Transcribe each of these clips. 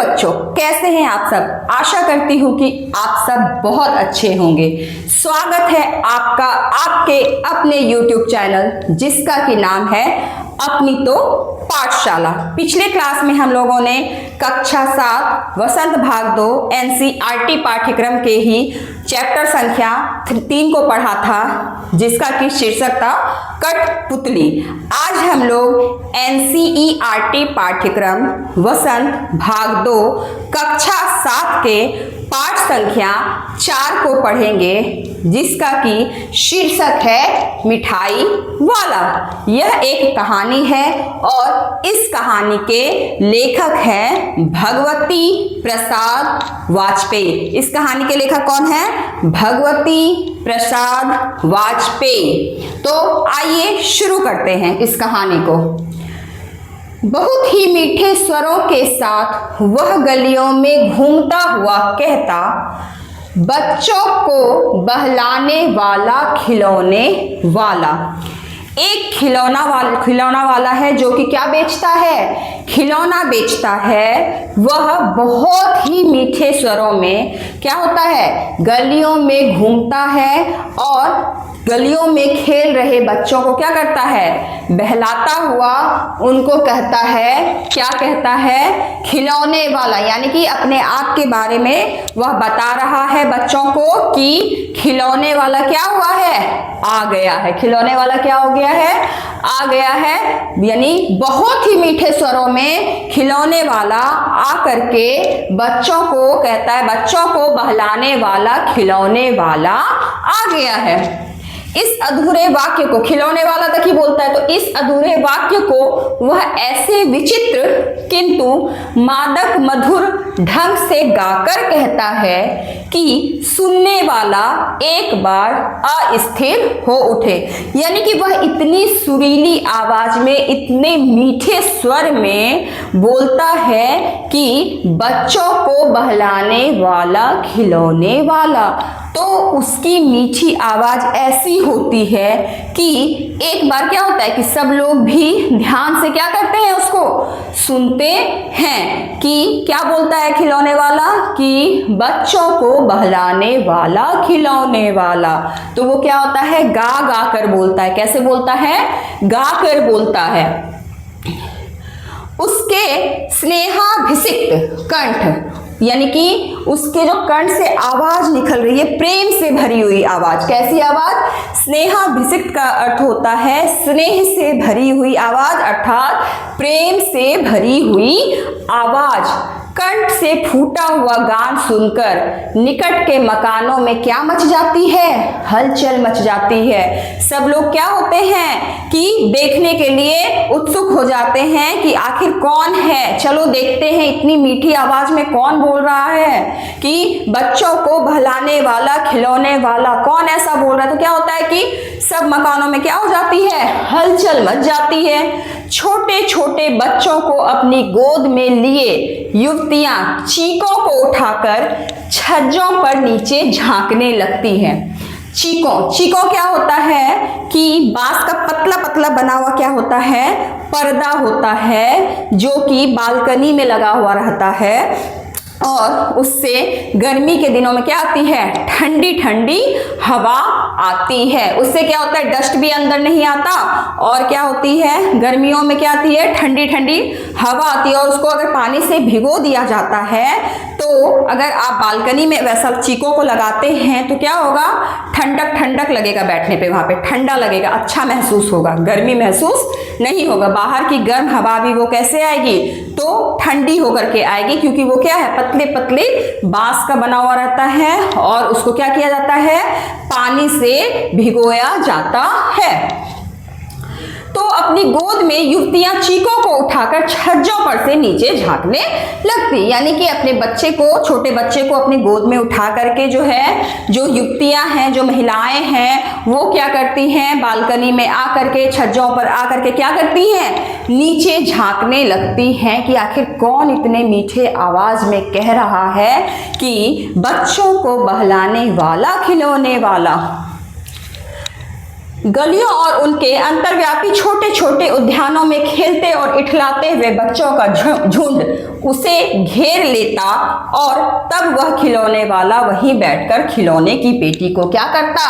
बच्चों, कैसे हैं आप सब। आशा करती हूँ कि आप सब बहुत अच्छे होंगे। स्वागत है आपका आपके अपने YouTube चैनल जिसका कि नाम है अपनी तो पाठशाला। पिछले क्लास में हम लोगों ने कक्षा 7 वसंत भाग 2 NCERT पाठ्यक्रम के ही चैप्टर संख्या 3 को पढ़ा था, जिसका कि शीर्षक था कठपुतली। आज हम लोग NCERT पाठ्यक्रम वसंत भाग 2 कक्षा 7 के पाठ संख्या 4 को पढ़ेंगे, जिसका कि शीर्षक है मिठाई वाला। यह एक कहानी है और इस कहानी के लेखक हैं भगवती प्रसाद वाजपेयी। इस कहानी के लेखक कौन है? भगवती प्रसाद वाजपेयी। तो आइए शुरू करते हैं इस कहानी को। बहुत ही मीठे स्वरों के साथ वह गलियों में घूमता हुआ कहता, बच्चों को बहलाने वाला खिलौने वाला। एक खिलौना वाला है जो कि क्या बेचता है? खिलौना बेचता है। वह बहुत ही मीठे स्वरों में क्या होता है? गलियों में घूमता है और गलियों में खेल रहे बच्चों को क्या करता है? बहलाता हुआ उनको कहता है, क्या कहता है? खिलौने वाला। यानी कि अपने आप के बारे में वह बता रहा है बच्चों को कि खिलौने वाला क्या हुआ है? आ गया है। खिलौने वाला क्या हो गया है? आ गया है। यानी बहुत ही मीठे स्वरों में खिलौने वाला आ करके बच्चों को कहता है, बच्चों को बहलाने वाला खिलौने वाला आ गया है। इस अधूरे वाक्य को, खिलौने वाला तक ही बोलता है, तो इस अधूरे वाक्य को वह ऐसे विचित्र किंतु मादक मधुर ढंग से गाकर कहता है कि सुनने वाला एक बार अस्थिर हो उठे। यानी कि वह इतनी सुरीली आवाज में, इतने मीठे स्वर में बोलता है कि बच्चों को बहलाने वाला खिलौने वाला। तो उसकी मीठी आवाज ऐसी होती है कि एक बार क्या होता है कि सब लोग भी ध्यान से क्या करते हैं? उसको सुनते हैं कि क्या बोलता है खिलौने वाला? कि बच्चों को बहलाने वाला खिलौने वाला। तो वो क्या होता है? गा गा कर बोलता है। कैसे बोलता है? गा कर बोलता है। उसके स्नेहाभिषिक्त कंठ, यानी कि उसके जो कंठ से आवाज निकल रही है, प्रेम से भरी हुई आवाज। कैसी आवाज? स्नेहाभिषिक्त का अर्थ होता है स्नेह से भरी हुई आवाज, अर्थात प्रेम से भरी हुई आवाज। कंठ से फूटा हुआ गान सुनकर निकट के मकानों में क्या मच जाती है? हलचल मच जाती है। सब लोग क्या होते हैं कि देखने के लिए उत्सुक हो जाते हैं कि आखिर कौन है, चलो देखते हैं इतनी मीठी आवाज में कौन बोल रहा है कि बच्चों को बहलाने वाला खिलौने वाला, कौन ऐसा बोल रहा है। तो क्या होता है कि सब मकानों में क्या हो जाती है? हलचल मच जाती है। छोटे छोटे बच्चों को अपनी गोद में लिए युवतियां चीकों को उठाकर छज्जों पर नीचे झांकने लगती हैं। चीकों क्या होता है कि बांस का पतला पतला बना हुआ क्या होता है? पर्दा होता है, जो कि बालकनी में लगा हुआ रहता है और उससे गर्मी के दिनों में क्या आती है? ठंडी ठंडी हवा आती है। उससे क्या होता है? डस्ट भी अंदर नहीं आता और क्या होती है? गर्मियों में क्या आती है? ठंडी ठंडी हवा आती है। और उसको अगर पानी से भिगो दिया जाता है तो अगर आप बालकनी में वैसा चीकों को लगाते हैं तो क्या होगा? ठंडक ठंडक लगेगा, बैठने पे वहां पे ठंडा लगेगा, अच्छा महसूस होगा, गर्मी महसूस नहीं होगा। बाहर की गर्म हवा भी वो कैसे आएगी? तो ठंडी होकर के आएगी, क्योंकि वो क्या है? पतले पतले बांस का बना हुआ रहता है और उसको क्या किया जाता है? पानी से भिगोया जाता है। तो अपनी गोद में युवतियां चीकों को उठाकर छज्जों पर से नीचे झांकने लगती। यानी कि अपने बच्चे को, छोटे बच्चे को अपनी गोद में उठा करके जो है, जो युवतियां हैं, जो महिलाएं हैं, वो क्या करती हैं? बालकनी में आकर के, छज्जों पर आकर के क्या करती हैं? नीचे झांकने लगती हैं कि आखिर कौन इतने मीठे आवाज में कह रहा है कि बच्चों को बहलाने वाला खिलौने वाला। गलियों और उनके अंतर्व्यापी छोटे छोटे उद्यानों में खेलते और इठलाते हुए बच्चों का झुंड उसे घेर लेता और तब वह खिलौने वाला वहीं बैठकर खिलौने की पेटी को क्या करता,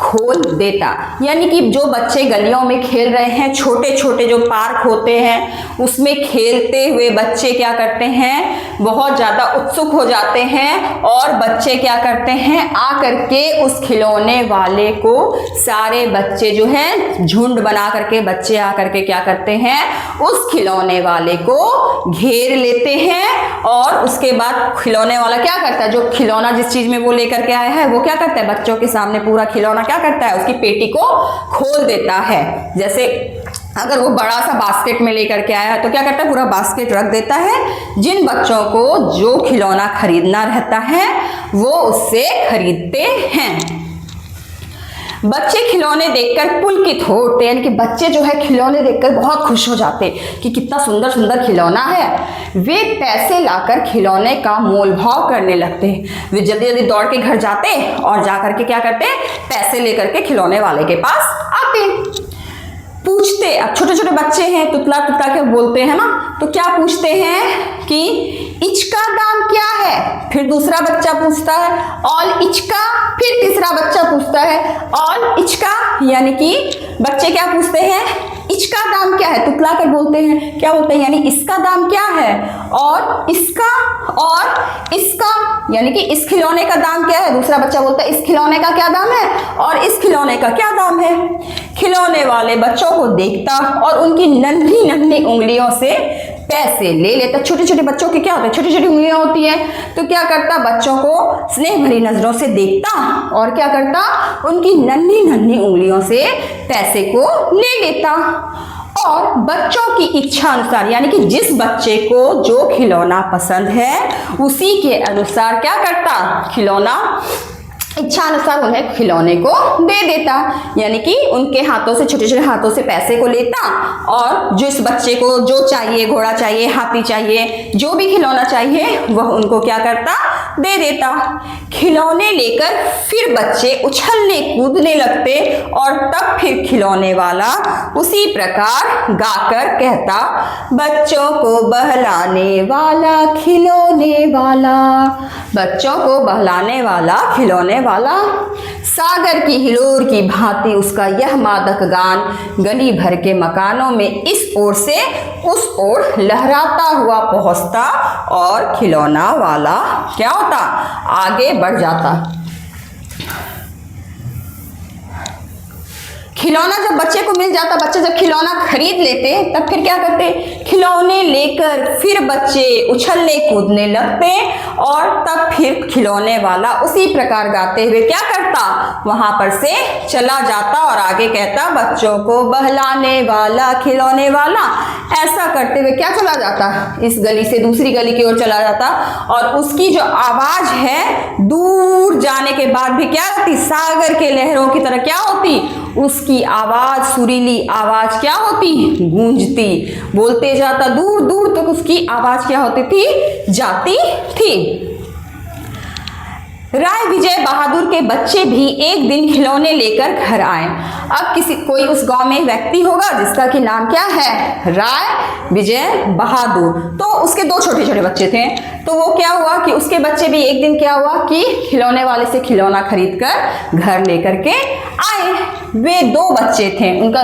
खोल देता। यानी कि जो बच्चे गलियों में खेल रहे हैं, छोटे छोटे जो पार्क होते हैं उसमें खेलते हुए बच्चे क्या करते हैं, बहुत ज़्यादा उत्सुक हो जाते हैं और बच्चे क्या करते हैं, आकर के उस खिलौने वाले को, सारे बच्चे जो हैं झुंड बना करके बच्चे आकर के क्या करते हैं, उस खिलौने वाले को घेर लेते हैं और उसके बाद खिलौने वाला क्या करता है, जो खिलौना जिस चीज में वो लेकर के आया है वो क्या करता है, बच्चों के सामने पूरा खिलौना क्या करता है, उसकी पेटी को खोल देता है। जैसे अगर वो बड़ा सा बास्केट में लेकर के आया है तो क्या करता है, पूरा बास्केट रख देता है। जिन बच्चों को जो खिलौना खरीदना रहता है वो उससे खरीदते हैं। बच्चे खिलौने देखकर पुलकित होते, यानी कि बच्चे जो है खिलौने देखकर बहुत खुश हो जाते कि कितना सुंदर सुंदर खिलौना है। वे पैसे लाकर खिलौने का मोल भाव करने लगते। वे जल्दी जल्दी दौड़ के घर जाते और जाकर के क्या करते, पैसे लेकर के खिलौने वाले के पास आते। पूछते, अब छोटे छोटे बच्चे हैं, तुतला तुतला के बोलते हैं ना, तो क्या पूछते हैं कि इचका दाम क्या है। फिर दूसरा बच्चा पूछता है ऑल इचका, फिर तीसरा बच्चा पूछता है ऑल इचका, यानी कि बच्चे क्या पूछते हैं, इचका दाम क्या है, तुतला कर बोलते हैं, क्या बोलते हैं, यानी इसका दाम क्या है, और इसका और इसका, यानी कि इस खिलौने का दाम क्या है। दूसरा बच्चा बोलता है इस खिलौने का क्या दाम है और इस खिलौने का क्या दाम है। खिलौने वाले बच्चों को देखता और उनकी नन्ही नन्ही उंगलियों से पैसे ले लेता। छोटे छोटे बच्चों के क्या होता है, छोटी छोटी उंगलियां होती है, तो क्या करता, बच्चों को स्नेह भरी नजरों से देखता और क्या करता, उनकी नन्ही नन्ही उंगलियों से पैसे को ले लेता। और बच्चों की इच्छा अनुसार, यानी कि जिस बच्चे को जो खिलौना पसंद है उसी के अनुसार क्या करता, खिलौना इच्छा अनुसार उन्हें खिलौने को दे देता। यानी कि उनके हाथों से, छोटे छोटे हाथों से पैसे को लेता और जिस बच्चे को जो चाहिए, घोड़ा चाहिए, हाथी चाहिए, जो भी खिलौना चाहिए वह उनको क्या करता, दे देता। खिलौने लेकर फिर बच्चे उछलने कूदने लगते और तब फिर खिलौने वाला उसी प्रकार गाकर कहता, बच्चों को बहलाने वाला खिलौने वाला, बच्चों को बहलाने वाला खिलौने वाला। सागर की हिलोर की भांति उसका यह मादक गान गली भर के मकानों में इस ओर से उस ओर लहराता हुआ पहुंचता और खिलौना वाला क्या होता, आगे बढ़ जाता। खिलौना जब बच्चे को मिल जाता, बच्चे जब खिलौना खरीद लेते तब फिर क्या करते, खिलौने लेकर फिर बच्चे उछलने कूदने लगते और तब फिर खिलौने वाला उसी प्रकार गाते हुए क्या करता, वहां पर से चला जाता और आगे कहता, बच्चों को बहलाने वाला खिलौने वाला। ऐसा करते हुए क्या चला जाता, इस गली से दूसरी गली की ओर चला जाता और उसकी जो आवाज है दूर जाने के बाद भी क्या होती, सागर के लहरों की तरह क्या होती, उसकी आवाज, सुरीली आवाज क्या होती, गूंजती। बोलते जाता, दूर दूर तक उसकी आवाज क्या होती थी, जाती थी। राय विजय बहादुर के बच्चे भी एक दिन खिलौने लेकर घर आए। अब कोई उस गांव में व्यक्ति होगा जिसका कि नाम क्या है, राय विजय बहादुर। तो उसके दो छोटे छोटे बच्चे थे, तो वो क्या हुआ कि उसके बच्चे भी एक दिन क्या हुआ कि खिलौने वाले से खिलौना खरीद कर घर लेकर के आए। वे दो बच्चे थे, उनका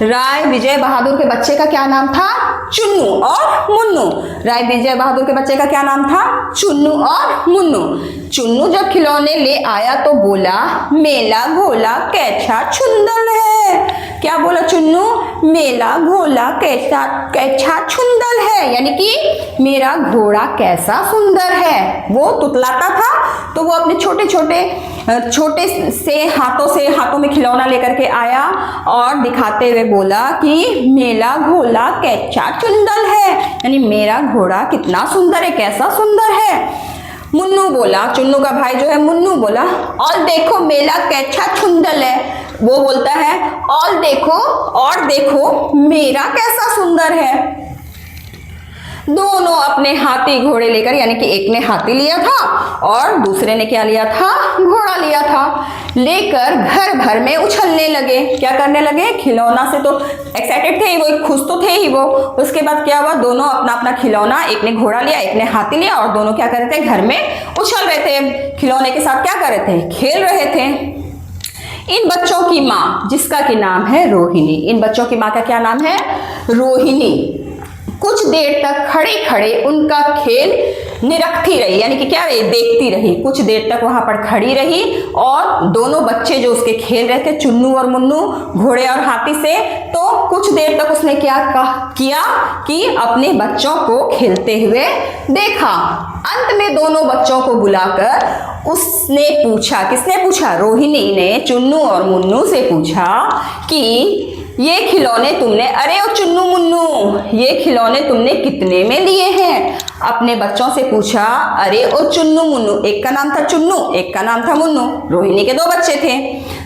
राय विजय बहादुर के बच्चे का क्या नाम था, चुन्नू और मुन्नू। राय विजय बहादुर के बच्चे का क्या नाम था, चुन्नू और मुन्नू। चुन्नू जब खिलौने ले आया तो बोला, मेला घोला कैसा सुंदर है। क्या बोला चुन्नू, मेला घोला कैसा कैसा सुंदर है, यानी कि मेरा घोड़ा कैसा सुंदर है। वो तुतलाता था तो वो अपने छोटे से हाथों में खिलौना लेकर के आया और दिखाते हुए बोला कि मेरा घोड़ा कैसा सुंदर है, यानी मेरा घोड़ा कितना सुंदर है, कैसा सुंदर है। मुन्नू बोला, चुन्नू का भाई जो है मुन्नू बोला, और देखो मेला कैसा सुंदर है। वो बोलता है और देखो मेरा कैसा सुंदर है। दोनों अपने हाथी घोड़े लेकर, यानी कि एक ने हाथी लिया था और दूसरे ने क्या लिया था, घोड़ा लिया था, लेकर घर भर में उछलने लगे। क्या करने लगे, खिलौना से तो एक्साइटेड थे ही वो, खुश तो थे ही वो। उसके बाद क्या हुआ, दोनों अपना अपना खिलौना, एक ने घोड़ा लिया एक ने हाथी लिया, और दोनों क्या कर रहे थे, घर में उछल रहे थे, खिलौने के साथ क्या कर रहे थे, खेल रहे थे। इन बच्चों की माँ, जिसका कि नाम है रोहिणी, इन बच्चों की माँ का क्या नाम है, रोहिणी, कुछ देर तक खड़े खड़े उनका खेल निरखती रही, यानी कि क्या रही, देखती रही। कुछ देर तक वहां पर खड़ी रही और दोनों बच्चे जो उसके खेल रहे थे, चुन्नू और मुन्नू, घोड़े और हाथी से, तो कुछ देर तक उसने क्या किया कि अपने बच्चों को खेलते हुए देखा। अंत में दोनों बच्चों को बुलाकर उसने पूछा, किसने पूछा, रोहिणी ने चुन्नू और मुन्नू से पूछा कि ये खिलौने तुमने, अरे ओ चुन्नू मुन्नू, ये खिलौने तुमने कितने में लिए हैं। अपने बच्चों से पूछा, अरे ओ चुन्नू मुन्नू, एक का नाम था चुन्नू एक का नाम था मुन्नू, रोहिणी के 2 बच्चे थे,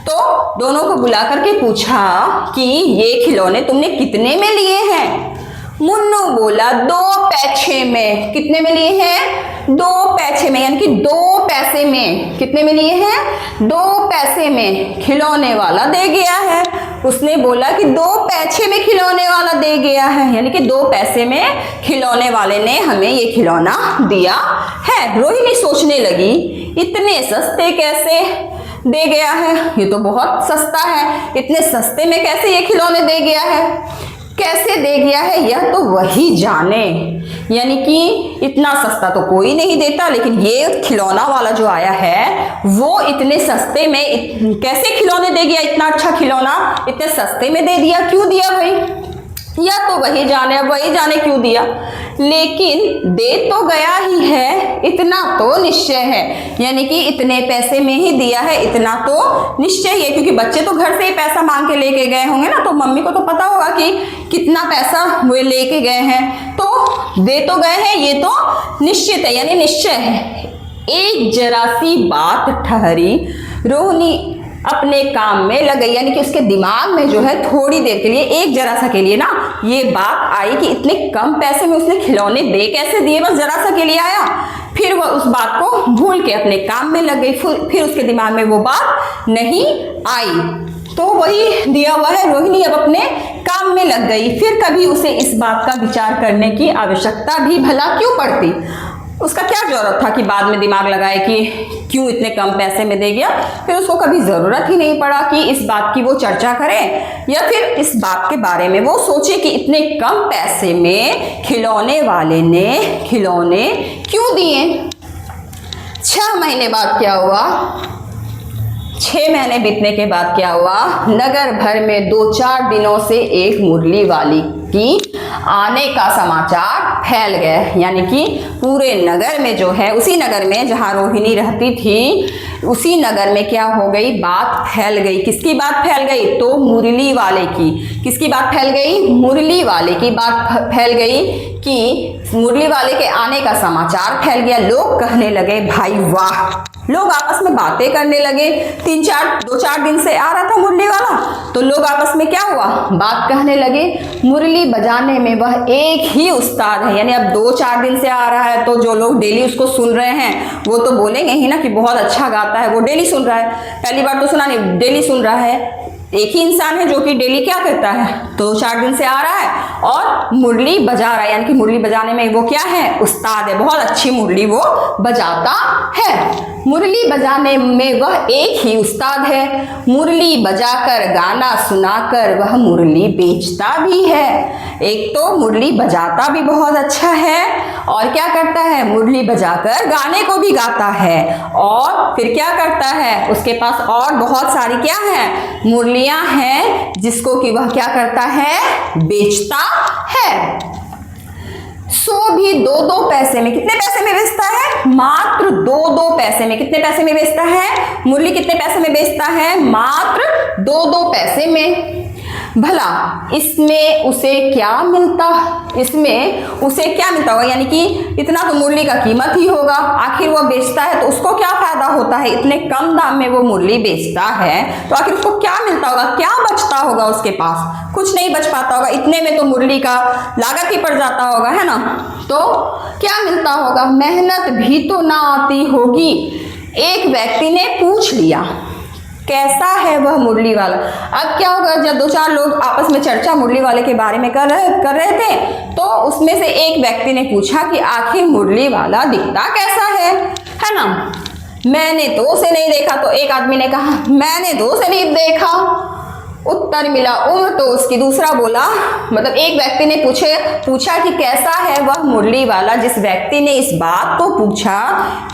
तो दोनों को बुला करके पूछा कि ये खिलौने तुमने कितने में लिए हैं। मुन्नू बोला 2 पैसे में। कितने में लिए हैं, 2 पैसे में, यानी कि 2 पैसे में। कितने में लिए हैं, 2 पैसे में। खिलौने वाला दे गया है, उसने बोला कि 2 पैसे में खिलौने वाला दे गया है, यानी कि 2 पैसे में खिलौने वाले ने हमें ये खिलौना दिया है। रोहिणी सोचने लगी, इतने सस्ते कैसे दे गया है, ये तो बहुत सस्ता है, इतने सस्ते में कैसे ये खिलौने दे गया है, कैसे दे गया है यह तो वही जाने। यानी कि इतना सस्ता तो कोई नहीं देता, लेकिन ये खिलौना वाला जो आया है वो इतने सस्ते में कैसे खिलौने दे गया, इतना अच्छा खिलौना इतने सस्ते में दे दिया, क्यों दिया भाई, या तो वही जाने क्यों दिया, लेकिन दे तो गया ही है, इतना तो निश्चय है, यानी कि इतने पैसे में ही दिया है, इतना तो निश्चय ही है, क्योंकि बच्चे तो घर से ही पैसा मांग के लेके गए होंगे ना, तो मम्मी को तो पता होगा कि कितना पैसा वे लेके गए हैं, तो दे तो गए हैं, ये तो निश्चित है, यानी निश्चय है। एक जरा सी बात ठहरी, रोहिणी अपने काम में लग गई, यानी कि उसके दिमाग में जो है थोड़ी देर के लिए, एक जरा सा के लिए ना ये बात आई कि इतने कम पैसे में उसने खिलौने दे कैसे दिए, बस जरा सा के लिए आया, फिर वह उस बात को भूल के अपने काम में लग गई, फिर उसके दिमाग में वो बात नहीं आई, तो वही दिया हुआ है, रोहिणी अब अपने काम में लग गई। फिर कभी उसे इस बात का विचार करने की आवश्यकता भी भला क्यों पड़ती, उसका क्या जरूरत था कि बाद में दिमाग लगाए कि क्यों इतने कम पैसे में दे गया। फिर उसको कभी ज़रूरत ही नहीं पड़ा कि इस बात की वो चर्चा करे या फिर इस बात के बारे में वो सोचे कि इतने कम पैसे में खिलौने वाले ने खिलौने क्यों दिए। 6 महीने बाद क्या हुआ, 6 महीने बीतने के बाद क्या हुआ, नगर भर में 2-4 दिनों से एक मुरली वाली की आने का समाचार फैल गया, यानी कि पूरे नगर में जो है, उसी नगर में जहाँ रोहिणी रहती थी, उसी नगर में क्या हो गई, बात फैल गई। किसकी बात फैल गई, तो मुरली वाले की। किसकी बात फैल गई, मुरली वाले की बात फैल गई कि मुरली वाले के आने का समाचार फैल गया। लोग कहने लगे भाई वाह, लोग आपस में बातें करने लगे। 2-4 दिन से आ रहा था मुरली वाला, तो लोग आपस में क्या हुआ, बात कहने लगे। मुरली बजाने में वह एक ही उस्ताद है, यानी अब 2-4 दिन से आ रहा है, तो जो लोग डेली उसको सुन रहे हैं वो तो बोलेंगे ही ना कि बहुत अच्छा गाता है, वो डेली सुन रहा है, पहली बार तो सुना नहीं, डेली सुन रहा है। एक ही इंसान है जो कि डेली क्या करता है, 2-4 दिन से आ रहा है और मुरली बजा रहा है, यानी कि मुरली बजाने में वो क्या है, उस्ताद है, बहुत अच्छी मुरली वो बजाता है। मुरली बजाने में वह एक ही उस्ताद है, मुरली बजाकर गाना सुनाकर वह मुरली बेचता भी है। एक तो मुरली बजाता भी बहुत अच्छा है और क्या करता है, मुरली बजाकर गाने को भी गाता है, और फिर क्या करता है, उसके पास और बहुत सारी क्या है, मुरलियां हैं जिसको कि वह क्या करता है, बेचता है। सो भी 2-2 पैसे में, कितने पैसे में बेचता है, मात्र 2-2 पैसे में। कितने पैसे में बेचता है, मुरली कितने पैसे में बेचता है, मात्र 2-2 पैसे में। भला इसमें उसे क्या मिलता होगा, यानी कि इतना तो मुरली का कीमत ही होगा, आखिर वो बेचता है तो उसको क्या फायदा होता है, इतने कम दाम में वो मुरली बेचता है तो आखिर उसको क्या मिलता होगा, क्या बचता होगा उसके पास, कुछ नहीं बच पाता होगा, इतने में तो मुरली का लागत ही पड़ जाता होगा, है ना। तो क्या मिलता होगा, मेहनत भी तो ना आती होगी। एक व्यक्ति ने पूछ लिया कैसा है वह मुरली वाला। अब क्या होगा, जब दो चार लोग आपस में चर्चा मुरली वाले के बारे में कर रहे थे तो उसमें से एक व्यक्ति ने पूछा कि आखिर मुरली वाला दिखता कैसा है ना। मैंने तो उसे नहीं देखा, तो एक आदमी ने कहा मैंने तो उसे नहीं देखा। उत्तर मिला उम्र तो उसकी। दूसरा बोला, मतलब एक व्यक्ति ने पूछा कि कैसा है वह मुरली वाला। जिस व्यक्ति ने इस बात को पूछा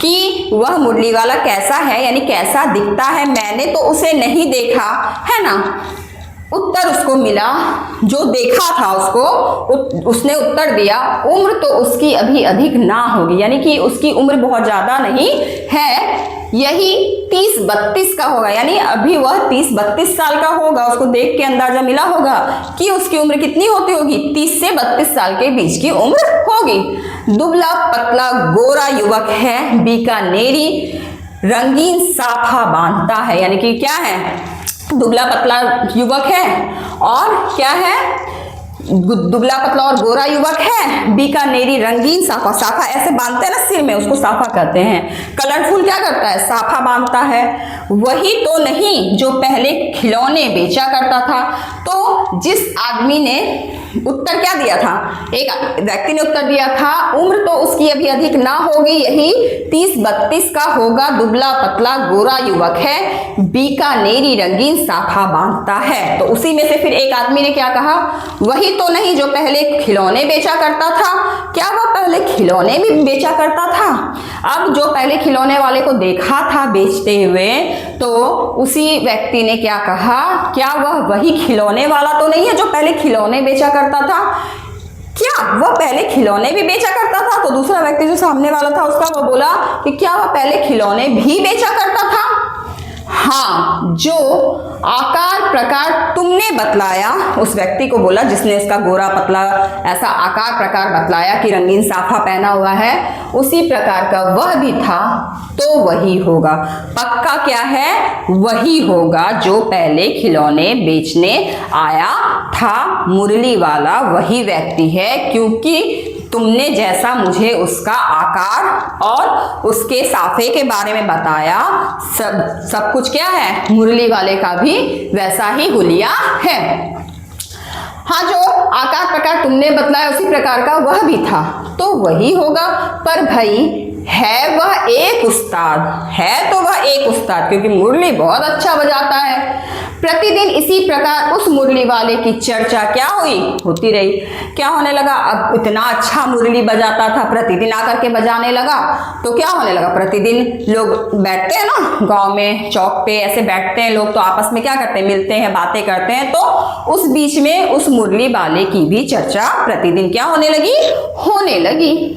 कि वह मुरली वाला कैसा है, यानी कैसा दिखता है, मैंने तो उसे नहीं देखा, है ना। उत्तर उसको मिला, जो देखा था उसने उत्तर दिया उम्र तो उसकी अभी अधिक ना होगी, यानी कि उसकी उम्र बहुत ज़्यादा नहीं है, यही 30-32 का होगा, यानी अभी वह 30-32 साल का होगा। उसको देख के अंदाजा मिला होगा कि उसकी उम्र कितनी होती होगी, 30 से 32 साल के बीच की उम्र होगी। दुबला पतला गोरा युवक है, बीकानेरी रंगीन साफा बांधता है, यानी कि क्या है, दुबला पतला युवक है और क्या है, दुबला पतला और गोरा युवक है, बीकानेरी रंगीन साफा। साफा ऐसे बांधते हैं ना सिर में, उसको साफा कहते हैं। कलरफुल क्या करता है, साफा बांधता है। वही तो नहीं जो पहले खिलौने बेचा करता था। तो जिस आदमी ने उत्तर क्या दिया था, एक व्यक्ति ने उत्तर दिया था उम्र तो उसकी अभी अधिक ना होगी, यही 30-32 का होगा, दुबला पतला गोरा युवक है, बीकानेरी रंगीन साफा बांधता है। तो उसी में से फिर एक आदमी ने क्या कहा, वही तो नहीं जो पहले खिलौने बेचा करता था। क्या वह पहले खिलौने भी बेचा करता था? अब जो पहले खिलौने वाले को देखा था बेचते हुए, तो उसी व्यक्ति ने क्या कहा, क्या वह वही खिलौने वाला तो नहीं है जो पहले खिलौने बेचा करता था? क्या वह पहले खिलौने भी बेचा करता था? तो दूसरा व्यक्ति जो सामने वाला था उसका वो बोला कि क्या वह पहले खिलौने भी बेचा करता था? हाँ, जो आकार प्रकार तुमने बतलाया, उस व्यक्ति को बोला जिसने उसका गोरा पतला ऐसा आकार प्रकार बतलाया कि रंगीन साफा पहना हुआ है, उसी प्रकार का वह भी था, तो वही होगा। पक्का क्या है, वही होगा जो पहले खिलौने बेचने आया था। मुरली वाला वही व्यक्ति है, क्योंकि तुमने जैसा मुझे उसका आकार और उसके साफे के बारे में बताया, सब कुछ क्या है, मुरली वाले का भी वैसा ही हुलिया है। हाँ, जो आकार प्रकार तुमने बतलाया उसी प्रकार का वह भी था, तो वही होगा। पर भाई है वह एक उस्ताद, है तो वह एक उस्ताद, क्योंकि मुरली बहुत अच्छा बजाता है। प्रतिदिन इसी प्रकार उस मुरली वाले की चर्चा क्या हुई, होती रही। क्या होने लगा, अब इतना अच्छा मुरली बजाता था, प्रतिदिन आकर के बजाने लगा, तो क्या होने लगा, प्रतिदिन लोग बैठते हैं ना गांव में, चौक पे ऐसे बैठते हैं लोग, तो आपस में क्या करते हैं, मिलते हैं, बातें करते हैं। तो उस बीच में उस मुरली वाले की भी चर्चा प्रतिदिन क्या होने लगी।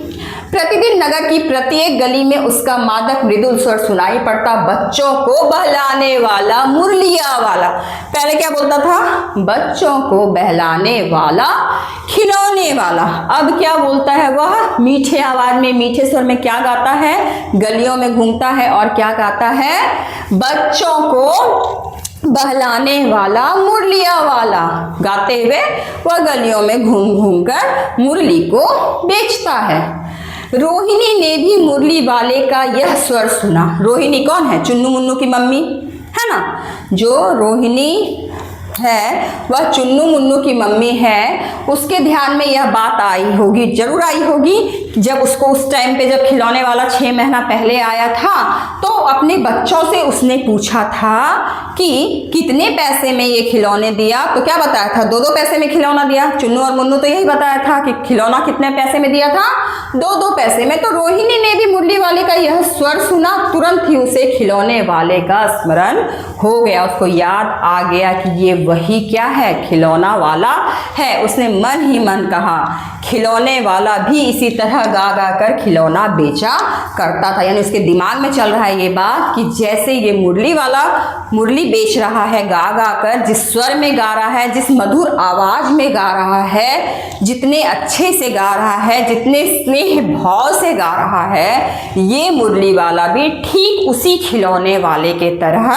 प्रतिदिन नगर की प्रत्येक गली में उसका मादक मृदुल स्वर सुनाई पड़ता, बच्चों को बहलाने वाला मुरलिया वाला। पहले क्या बोलता था, बच्चों को बहलाने वाला, खिलौने वाला। अब क्या बोलता है वह, मीठे आवाज में, मीठे स्वर में क्या गाता है, गलियों में घूमता है और क्या गाता है, बच्चों को बहलाने वाला मुरलिया वाला। गाते हुए वह गलियों में घूम घूम कर मुरली को बेचता है। रोहिणी ने भी मुरली वाले का यह स्वर सुना। रोहिणी कौन है, चुन्नू मुन्नू की मम्मी है ना। जो रोहिणी है वह चुन्नू मुन्नू की मम्मी है, उसके ध्यान में यह बात आई होगी, जरूर आई होगी, जब उसको उस टाइम पे जब खिलौने वाला 6 महीना पहले आया था, तो अपने बच्चों से उसने पूछा था कि कितने पैसे में ये खिलौने दिया। तो क्या बताया था, 2-2 पैसे में खिलौना दिया। चुन्नू और मुन्नू तो यही बताया था कि खिलौना कितने पैसे में दिया था, 2-2 पैसे में। तो रोहिणी ने भी मुरली वाले का यह स्वर सुना, तुरंत ही उसे खिलौने वाले का स्मरण हो गया, उसको याद आ गया कि ये वही क्या है, खिलौना वाला है। उसने मन ही मन कहा। खिलौने वाला भी इसी तरह गा गा कर खिलौना बेचा करता था। यानी उसके दिमाग में चल रहा है ये बात कि जैसे ये मुरली वाला मुरली बेच रहा है गा गा कर, जिस स्वर में गा रहा है, जिस मधुर आवाज में गा रहा है, जितने अच्छे से गा रहा है, जितने स्नेह भाव से गा रहा है, ये मुरली वाला भी ठीक उसी खिलौने वाले के तरह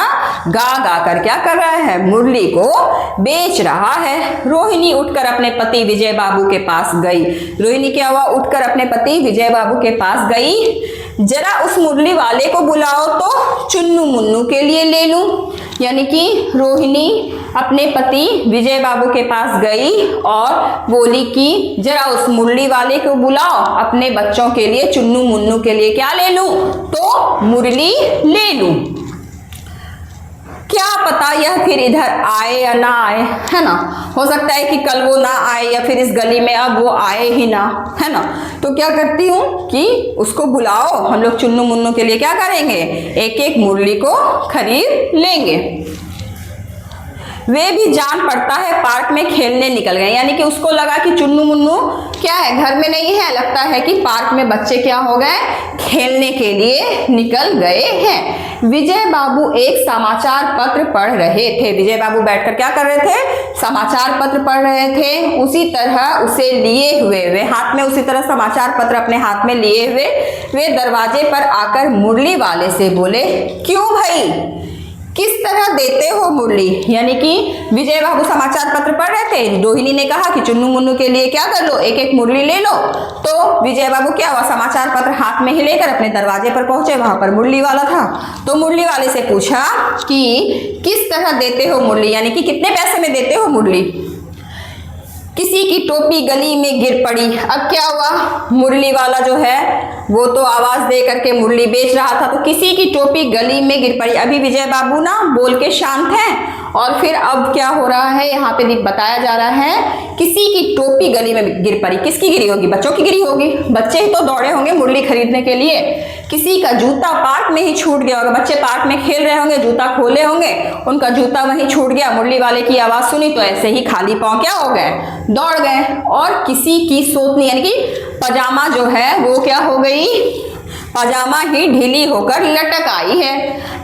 गा गा कर क्या कर रहा है, मुरली को बेच रहा है। रोहिणी उठकर अपने पति विजय बाबू के पास गई। रोहिणी क्या हुआ, उठकर अपने पति विजय बाबू के पास गई। जरा उस मुरली वाले को बुलाओ तो चुन्नू मुन्नू के लिए ले लूं। यानी कि रोहिणी अपने पति विजय बाबू के पास गई और बोली कि जरा उस मुरली वाले को बुलाओ, अपने बच्चों के लिए चुन्नू मुन्नू के लिए क्या ले लूं, तो मुरली ले लूं। क्या पता यह फिर इधर आए या ना आए, है ना। हो सकता है कि कल वो ना आए या फिर इस गली में अब वो आए ही ना, है ना। तो क्या करती हूँ कि उसको बुलाओ, हम लोग चुन्नू मुन्नू के लिए क्या करेंगे, एक एक मुरली को खरीद लेंगे। वे भी जान पड़ता है पार्क में खेलने निकल गए। यानी कि उसको लगा कि चुन्नू मुन्नू क्या है, घर में नहीं है, लगता है कि पार्क में बच्चे क्या हो गए, खेलने के लिए निकल गए हैं। विजय बाबू एक समाचार पत्र पढ़ रहे थे। विजय बाबू बैठकर क्या कर रहे थे, समाचार पत्र पढ़ रहे थे। उसी तरह उसे लिए हुए वे हाथ में, उसी तरह समाचार पत्र अपने हाथ में लिए हुए वे दरवाजे पर आकर मुरली वाले से बोले, क्यों भाई, किस तरह देते हो मुरली। यानी कि विजय बाबू समाचार पत्र पढ़ रहे थे। रोहिणी ने कहा कि चुन्नू मुन्नू के लिए क्या कर लो, एक एक मुरली ले लो। तो विजय बाबू क्या हुआ, समाचार पत्र हाथ में ही लेकर अपने दरवाजे पर पहुंचे। वहां पर मुरली वाला था। तो मुरली वाले से पूछा कि किस तरह देते हो मुरली, यानी कि कितने पैसे में देते हो मुरली। किसी की टोपी गली में गिर पड़ी। अब क्या हुआ, मुरली वाला जो है वो तो आवाज दे करके मुरली बेच रहा था, तो किसी की टोपी गली में गिर पड़ी। अभी विजय बाबू ना बोल के शांत हैं और फिर अब क्या हो रहा है, यहाँ पे बताया जा रहा है किसी की टोपी गली में गिर पड़ी। किसकी गिरी होगी, बच्चों की गिरी होगी। बच्चे ही तो दौड़े होंगे मुरली खरीदने के लिए। किसी का जूता पार्क में ही छूट गया होगा। बच्चे पार्क में खेल रहे होंगे, जूता खोले होंगे, उनका जूता वहीं छूट गया। मुरली वाले की आवाज सुनी तो ऐसे ही खाली पांव क्या हो गए, दौड़ गए। और किसी की सोतनी यानी कि पजामा जो है वो क्या हो गई, पजामा ही ढीली होकर लटक आई है।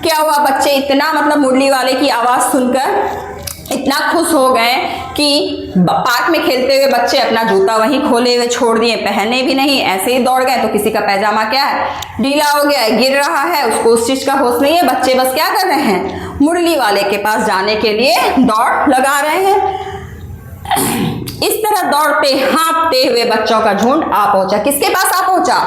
क्या हुआ, बच्चे इतना मतलब मुरली वाले की आवाज सुनकर इतना खुश हो गए कि पार्क में खेलते हुए बच्चे अपना जूता वहीं खोले हुए छोड़ दिए, पहने भी नहीं, ऐसे ही दौड़ गए। तो किसी का पैजामा क्या है, ढीला हो गया है, गिर रहा है, उसको उस चीज का होश नहीं है। बच्चे बस क्या कर रहे हैं, मुरली वाले के पास जाने के लिए दौड़ लगा रहे हैं। इस तरह दौड़ते हाँफते हुए बच्चों का झुंड आ पहुंचा। किसके पास आ पहुंचा,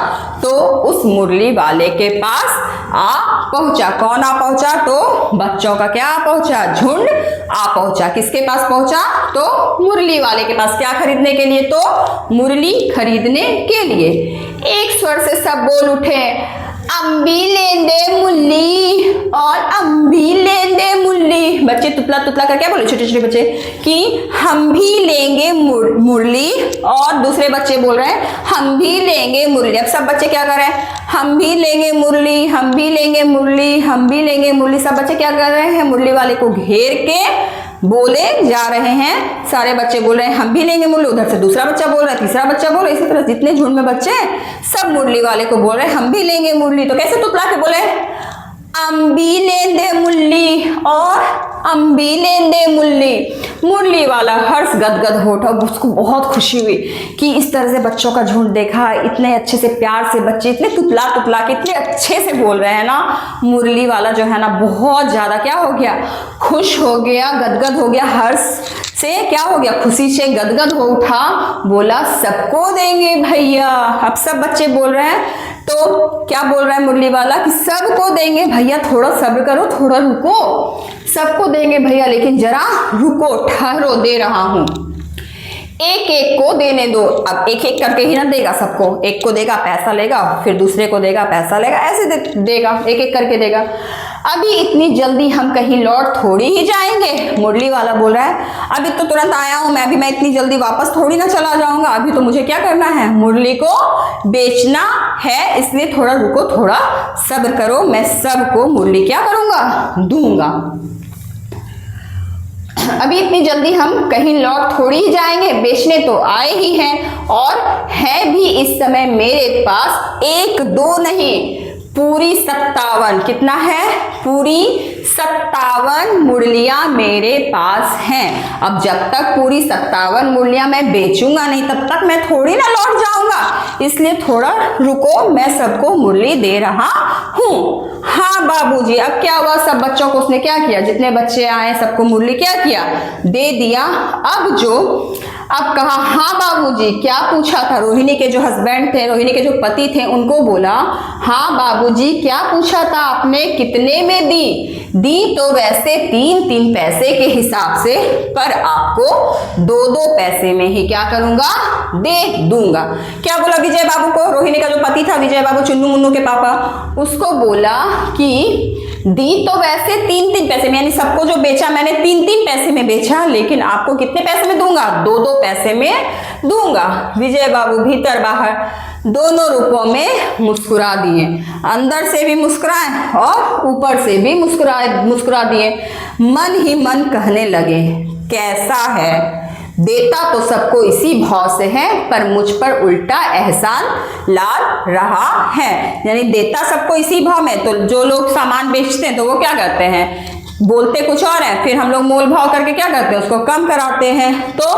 तो उस मुरली वाले के पास आ पहुंचा। कौन आ पहुंचा, तो बच्चों का क्या आ पहुंचा, झुंड आ पहुंचा। किसके पास पहुंचा, तो मुरली वाले के पास। क्या खरीदने के लिए, तो मुरली खरीदने के लिए। एक स्वर से सब बोल उठे, अम्बी ले दे मुरली और अम्बी ले दे मुरली। बच्चे तुतला तुतला कर क्या बोले, छोटे छोटे बच्चे, कि हम भी लेंगे मुरली। और दूसरे बच्चे बोल रहे हैं हम भी लेंगे मुरली। अब सब बच्चे क्या कर रहे हैं, हम भी लेंगे मुरली, हम भी लेंगे मुरली, हम भी लेंगे मुरली। सब बच्चे क्या कर रहे हैं, मुरली वाले को घेर के बोले जा रहे हैं। सारे बच्चे बोल रहे हैं हम भी लेंगे मुरली। उधर से दूसरा बच्चा बोल रहा है, तीसरा बच्चा बोल रहा है। इसी तरह जितने झुंड में बच्चे हैं सब मुरली वाले को बोल रहे हैं हम भी लेंगे मुरली। तो कैसे तुतला के बोले, अम्बी ले दे मुरली और अम्बी ले दे मुरली। मुरली वाला हर्ष गदगद हो उठा। उसको बहुत खुशी हुई कि इस तरह से बच्चों का झुंड देखा, इतने अच्छे से प्यार से बच्चे इतने तुतला तुतला के इतने अच्छे से बोल रहे हैं ना। मुरली वाला जो है ना बहुत ज्यादा क्या हो गया, खुश हो गया, गदगद हो गया, हर्ष से क्या हो गया, खुशी से गदगद हो उठा। बोला सबको देंगे भैया। अब सब बच्चे बोल रहे हैं, तो क्या बोल रहा है मुरली वाला कि सबको देंगे भैया, थोड़ा सब्र करो, थोड़ा रुको, सबको देंगे भैया, लेकिन जरा रुको, ठहरो, दे रहा हूं। एक एक को देने दो। अब एक एक करके ही ना देगा सबको, एक को देगा पैसा लेगा, फिर दूसरे को देगा पैसा लेगा, ऐसे देगा, एक एक करके देगा। अभी इतनी जल्दी हम कहीं लौट थोड़ी ही जाएंगे। मुरली वाला बोल रहा है अभी तो तुरंत आया हूं मैं, अभी मैं इतनी जल्दी वापस थोड़ी ना चला जाऊंगा, अभी तो मुझे क्या करना है, मुरली को बेचना है, इसलिए थोड़ा रुको, थोड़ा सब्र करो, मैं सबको मुरली क्या करूंगा, दूंगा। अभी इतनी जल्दी हम कहीं लौट थोड़ी ही जाएंगे, बेचने तो आए ही हैं, और है भी इस समय मेरे पास 1 2 नहीं, पूरी 57, कितना है, पूरी 57 मुरलियां मेरे पास हैं। अब जब तक पूरी 57 मुरलियां मैं बेचूंगा नहीं तब तक मैं थोड़ी ना लौट जाऊंगा, इसलिए थोड़ा रुको, मैं सबको मुरली दे रहा हूँ। हाँ बाबूजी, अब क्या हुआ, सब बच्चों को उसने क्या किया, जितने बच्चे आए सबको मुरली क्या किया, दे दिया। अब कहा हाँ बाबूजी, क्या पूछा था, रोहिणी के जो हस्बैंड थे, रोहिणी के जो पति थे, उनको बोला हाँ बाबूजी क्या पूछा था आपने, कितने में दी तो वैसे 3-3 पैसे के हिसाब से, पर आपको 2-2 पैसे में ही क्या करूंगा, दे दूंगा। क्या बोला विजय बाबू को, रोहिणी का जो पति था विजय बाबू, चुन्नू मुन्नू के पापा, उसको बोला कि दी तो वैसे 3-3 पैसे में, यानी सबको जो बेचा मैंने 3-3 पैसे में बेचा, लेकिन आपको कितने पैसे में दूंगा, 2-2 पैसे में दूंगा। विजय बाबू भीतर बाहर दोनों रूपों में मुस्कुरा दिए, अंदर से भी मुस्कुराए और ऊपर से भी मुस्कुरा दिए। मन ही मन कहने लगे, कैसा है, देता तो सबको इसी भाव से है, पर मुझ पर उल्टा एहसान लाद रहा है। यानी देता सबको इसी भाव में, तो जो लोग सामान बेचते हैं तो वो क्या करते हैं, बोलते कुछ और है, फिर हम लोग मोल भाव करके क्या करते हैं, उसको कम कराते हैं। तो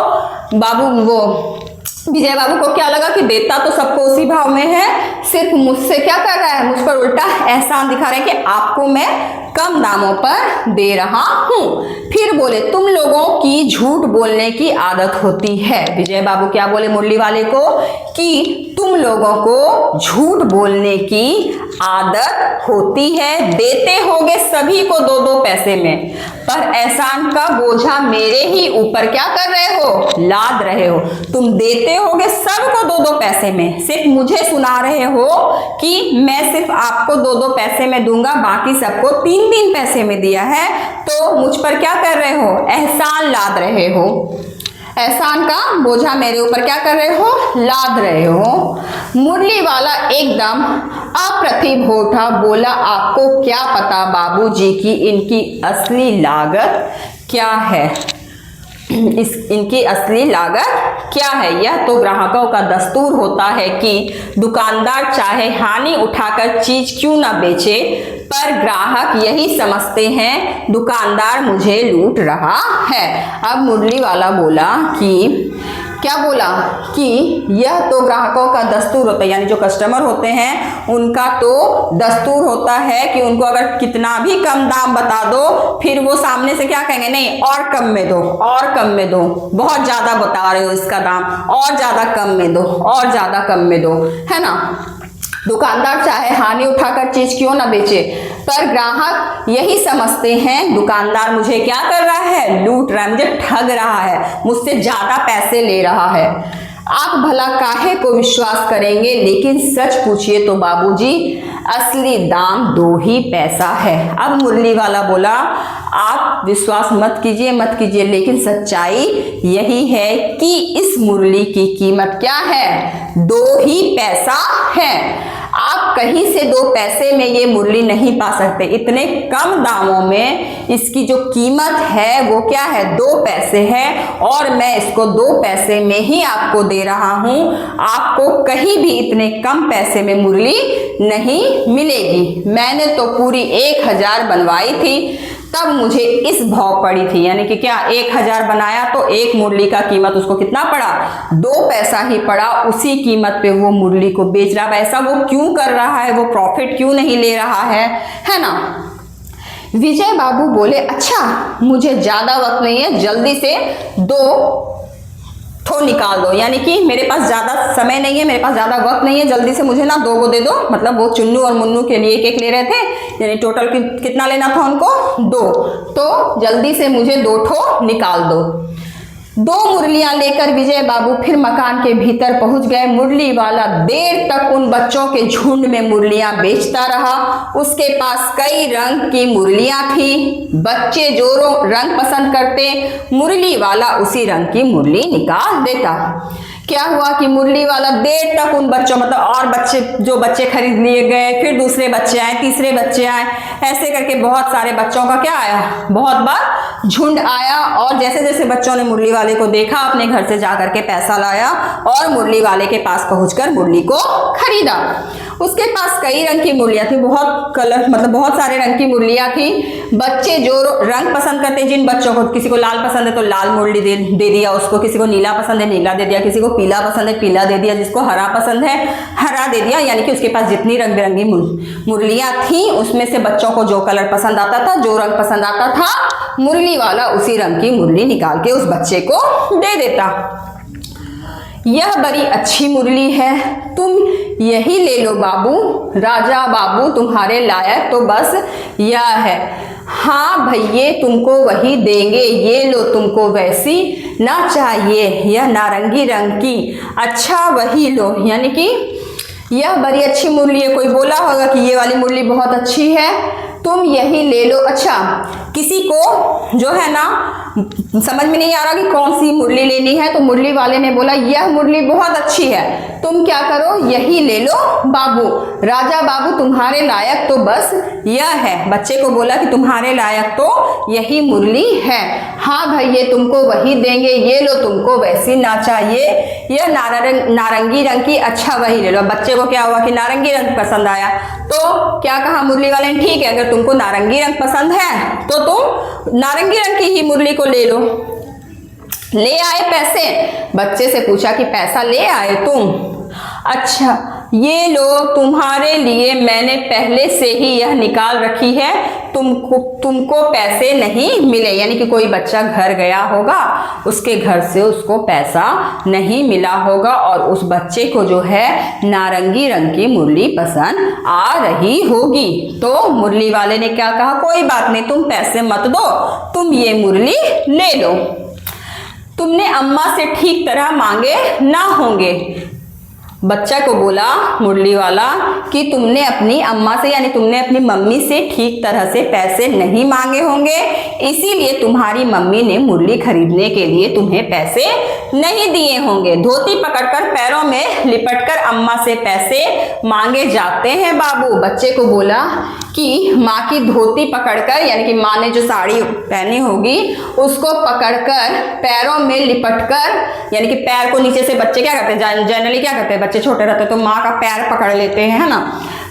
विजय बाबू को क्या लगा कि देता तो सबको उसी भाव में है, सिर्फ मुझसे क्या कर रहा है, मुझ पर उल्टा एहसान दिखा रहे हैं कि आपको मैं कम दामों पर दे रहा हूं। फिर बोले, तुम लोगों की झूठ बोलने की आदत होती है। विजय बाबू क्या बोले मुरली वाले को कि तुम लोगों को झूठ बोलने की आदत होती है, देते होगे सभी को 2-2 पैसे में, पर एहसान का बोझा मेरे ही ऊपर क्या कर रहे हो, लाद रहे हो। तुम देते होगे सबको 2-2 पैसे में, सिर्फ मुझे सुना रहे हो कि मैं सिर्फ आपको 2-2 पैसे में दूंगा, बाकी सबको 3-3 पैसे में दिया है, तो मुझ पर क्या कर रहे हो, एहसान लाद रहे हो, एहसान का बोझा मेरे ऊपर क्या कर रहे हो, लाद रहे हो। मुरली वाला एकदम अप्रतिभ हो उठा, बोला आपको क्या पता बाबूजी की इनकी असली लागत क्या है, इनकी असली लागत क्या है। यह तो ग्राहकों का दस्तूर होता है कि दुकानदार चाहे हानि उठाकर चीज क्यों ना बेचे, पर ग्राहक यही समझते हैं दुकानदार मुझे लूट रहा है। अब मुरली वाला बोला कि क्या बोला कि यह तो ग्राहकों का दस्तूर होता है, यानी जो कस्टमर होते हैं उनका तो दस्तूर होता है कि उनको अगर कितना भी कम दाम बता दो, फिर वो सामने से क्या कहेंगे, नहीं और कम में दो, और कम में दो, बहुत ज्यादा बता रहे हो इसका दाम, और ज्यादा कम में दो, और ज्यादा कम में दो, है ना। दुकानदार चाहे हानि उठाकर चीज क्यों ना बेचे, पर ग्राहक यही समझते हैं दुकानदार मुझे क्या कर रहा है, लूट रहा है, मुझे ठग रहा है, मुझसे ज्यादा पैसे ले रहा है। आप भला काहे को विश्वास करेंगे, लेकिन सच पूछिए तो बाबूजी असली दाम 2 ही पैसा है। अब मुरली वाला बोला आप विश्वास मत कीजिए, लेकिन सच्चाई यही है कि इस मुरली की कीमत क्या है, 2 ही पैसा है। आप कहीं से 2 पैसे में ये मुरली नहीं पा सकते, इतने कम दामों में इसकी जो कीमत है वो क्या है, 2 पैसे है, और मैं इसको 2 पैसे में ही आपको दे रहा हूं। आपको कहीं भी इतने कम पैसे में मुरली नहीं मिलेगी। मैंने तो पूरी 1000 बनवाई थी, तब मुझे इस भाव पड़ी थी, यानी कि क्या 1000 बनाया तो एक मुरली का कीमत उसको कितना पड़ा, 2 पैसा ही पड़ा। उसी कीमत पे वो मुरली को बेच रहा है। ऐसा वो क्यों कर रहा है, वो प्रॉफिट क्यों नहीं ले रहा है ना। विजय बाबू बोले अच्छा मुझे ज्यादा वक्त नहीं है, जल्दी से 2 ठो निकाल दो, यानी कि मेरे पास ज़्यादा समय नहीं है, मेरे पास ज़्यादा वक्त नहीं है, जल्दी से मुझे ना 2 को दे दो। मतलब वो चुन्नू और मुन्नू के लिए 1-1 ले रहे थे, यानी टोटल कितना लेना था उनको, 2, तो जल्दी से मुझे 2 ठो निकाल दो। 2 मुरलियां लेकर विजय बाबू फिर मकान के भीतर पहुंच गए। मुरली वाला देर तक उन बच्चों के झुंड में मुरलियां बेचता रहा। उसके पास कई रंग की मुरलियां थी। बच्चे जो रंग पसंद करते, मुरली वाला उसी रंग की मुरली निकाल देता। क्या हुआ कि मुरली वाला देर तक उन बच्चों मतलब और बच्चे जो बच्चे खरीद लिए गए, फिर दूसरे बच्चे आए, तीसरे बच्चे आए, ऐसे करके बहुत सारे बच्चों का क्या आया, बहुत बार झुंड आया। और जैसे जैसे बच्चों ने मुरली वाले को देखा, अपने घर से जाकर के पैसा लाया और मुरली वाले के पास पहुंचकर मुरली को खरीदा। उसके पास कई रंग की मुरलियां थी, बहुत कलर मतलब बहुत सारे रंग की मुरलियां थी। बच्चे जो रंग पसंद करते, जिन बच्चों को, किसी को लाल पसंद है तो लाल मुरली दे दिया उसको, किसी को नीला पसंद है नीला दे दिया, किसी को पीला पसंद है पीला दे दिया, जिसको हरा पसंद है हरा दे दिया। यानी कि उसके पास जितनी रंग बिरंगी मुरलियां थी उसमें से बच्चों को जो कलर पसंद आता था, जो रंग पसंद आता था, मुरली वाला उसी रंग की मुरली निकाल के उस बच्चे को दे देता। यह बड़ी अच्छी मुरली है, तुम यही ले लो बाबू, राजा बाबू तुम्हारे लायक तो बस यह है। हाँ भैये तुमको वही देंगे, ये लो तुमको वैसी ना चाहिए, यह नारंगी रंग की, अच्छा वही लो। यानी कि यह बड़ी अच्छी मुरली है, कोई बोला होगा कि ये वाली मुरली बहुत अच्छी है, तुम यही ले लो। अच्छा, किसी को जो है ना समझ में नहीं आ रहा कि कौन सी मुरली लेनी है, तो मुरली वाले ने बोला यह मुरली बहुत अच्छी है, तुम क्या करो यही ले लो बाबू, राजा बाबू तुम्हारे लायक तो बस यह है। बच्चे को बोला कि तुम्हारे लायक तो यही मुरली है। हाँ भैया तुमको वही देंगे, ये लो तुमको वैसी ना चाहिए, यह नारंगी रंग की, अच्छा वही ले लो। बच्चे को क्या हुआ कि नारंगी रंग पसंद आया, तो क्या कहा मुरली वाले ने, ठीक है अगर तुमको नारंगी रंग पसंद है तो तुम नारंगी रंग की ही मुरली को ले लो। ले आए पैसे, बच्चे से पूछा कि पैसा ले आए तुम, अच्छा ये लो तुम्हारे लिए मैंने पहले से ही यह निकाल रखी है, तुमको पैसे नहीं मिले। यानी कि कोई बच्चा घर गया होगा, उसके घर से उसको पैसा नहीं मिला होगा और उस बच्चे को जो है नारंगी रंग की मुरली पसंद आ रही होगी। तो मुरली वाले ने क्या कहा, कोई बात नहीं तुम पैसे मत दो, तुम ये मुरली ले लो, तुमने अम्मा से ठीक तरह मांगे ना होंगे। बच्चा को बोला मुरली वाला कि तुमने अपनी अम्मा से यानी तुमने अपनी मम्मी से ठीक तरह से पैसे नहीं मांगे होंगे, इसीलिए तुम्हारी मम्मी ने मुरली खरीदने के लिए तुम्हें पैसे नहीं दिए होंगे। धोती पकड़कर पैरों में लिपटकर अम्मा से पैसे मांगे जाते हैं बाबू। बच्चे को बोला कि माँ की धोती पकड़कर यानी कि माँ ने जो साड़ी पहनी होगी उसको पकड़कर पैरों में लिपटकर, यानी कि पैर को नीचे से बच्चे क्या करते हैं, जनरली क्या करते हैं बच्चे छोटे रहते हैं तो माँ का पैर पकड़ लेते हैं, है ना,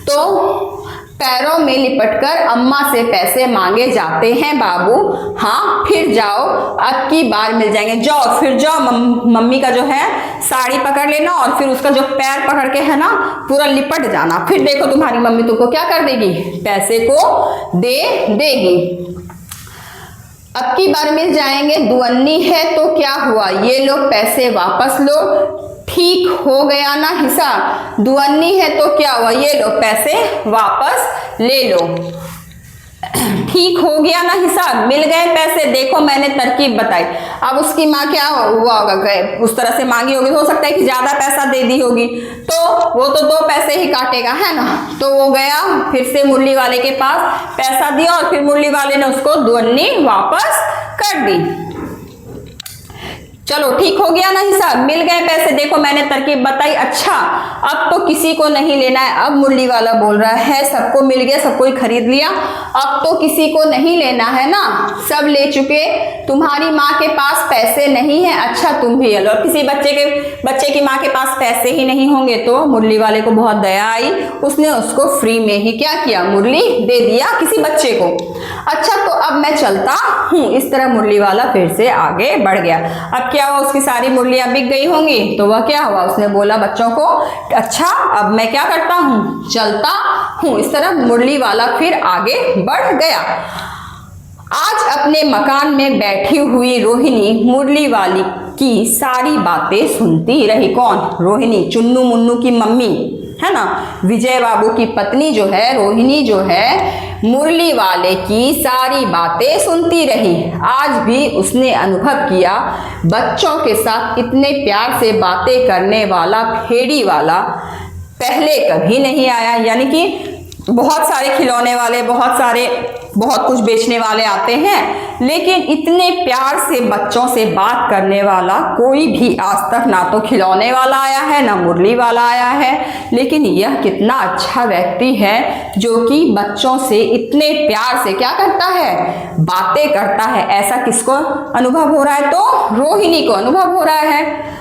तो पैरों में लिपटकर अम्मा से पैसे मांगे जाते हैं बाबू। हाँ फिर जाओ, अब की बार मिल जाएंगे, जाओ फिर जाओ, मम्मी का जो है साड़ी पकड़ लेना और फिर उसका जो पैर पकड़ के है ना पूरा लिपट जाना, फिर देखो तुम्हारी मम्मी तुमको क्या कर देगी, पैसे को दे देगी। अब की बार मिल जाएंगे, दुअन्नी है तो क्या हुआ, ये लो पैसे वापस लो, ठीक हो गया ना हिसाब, दुअन्नी है तो क्या हुआ, ये लो पैसे वापस ले लो, ठीक हो गया ना हिसाब, मिल गए पैसे, देखो मैंने तरकीब बताई। अब उसकी माँ क्या हुआ होगा, उस तरह से मांगी होगी, हो सकता है कि ज्यादा पैसा दे दी होगी, तो वो तो 2 पैसे ही काटेगा, है ना, तो वो गया फिर से मुरली वाले के पास, पैसा दिया और फिर मुरली वाले ने उसको दुअन्नी वापस कर दी। चलो ठीक हो गया ना हिसाब, मिल गए पैसे, देखो मैंने तरकीब बताई, अच्छा अब तो किसी को नहीं लेना है। अब मुरली वाला बोल रहा है सबको मिल गया, सबको ही खरीद लिया, अब तो किसी को नहीं लेना है ना, सब ले चुके, तुम्हारी माँ के पास पैसे नहीं है, अच्छा तुम भी ले लो। किसी बच्चे की माँ के पास पैसे ही नहीं होंगे तो मुरली वाले को बहुत दया आई, उसने उसको फ्री में ही क्या किया, मुरली दे दिया किसी बच्चे को। अच्छा तो अब मैं चलता हूँ, इस तरह मुरली वाला फिर से आगे बढ़ गया। अब क्या हुआ, उसकी सारी मुरलियां बिक गई होंगी, तो वह क्या हुआ, उसने बोला बच्चों को अच्छा अब मैं क्या करता हूँ, चलता हूँ। इस तरह मुरली वाला फिर आगे बढ़ गया। आज अपने मकान में बैठी हुई रोहिणी मुरली वाली की सारी बातें सुनती रही। कौन, रोहिणी, चुन्नू मुन्नू की मम्मी है ना, विजय बाबू की पत्नी जो है रोहिणी जो है मुरली वाले की सारी बातें सुनती रही। आज भी उसने अनुभव किया बच्चों के साथ इतने प्यार से बातें करने वाला फेड़ी वाला पहले कभी नहीं आया। यानी कि बहुत सारे खिलौने वाले, बहुत कुछ बेचने वाले आते हैं, लेकिन इतने प्यार से बच्चों से बात करने वाला कोई भी आज तक ना तो खिलौने वाला आया है ना मुरली वाला आया है। लेकिन यह कितना अच्छा व्यक्ति है जो कि बच्चों से इतने प्यार से क्या करता है, बातें करता है। ऐसा किसको अनुभव हो रहा है, तो रोहिणी को अनुभव हो रहा है।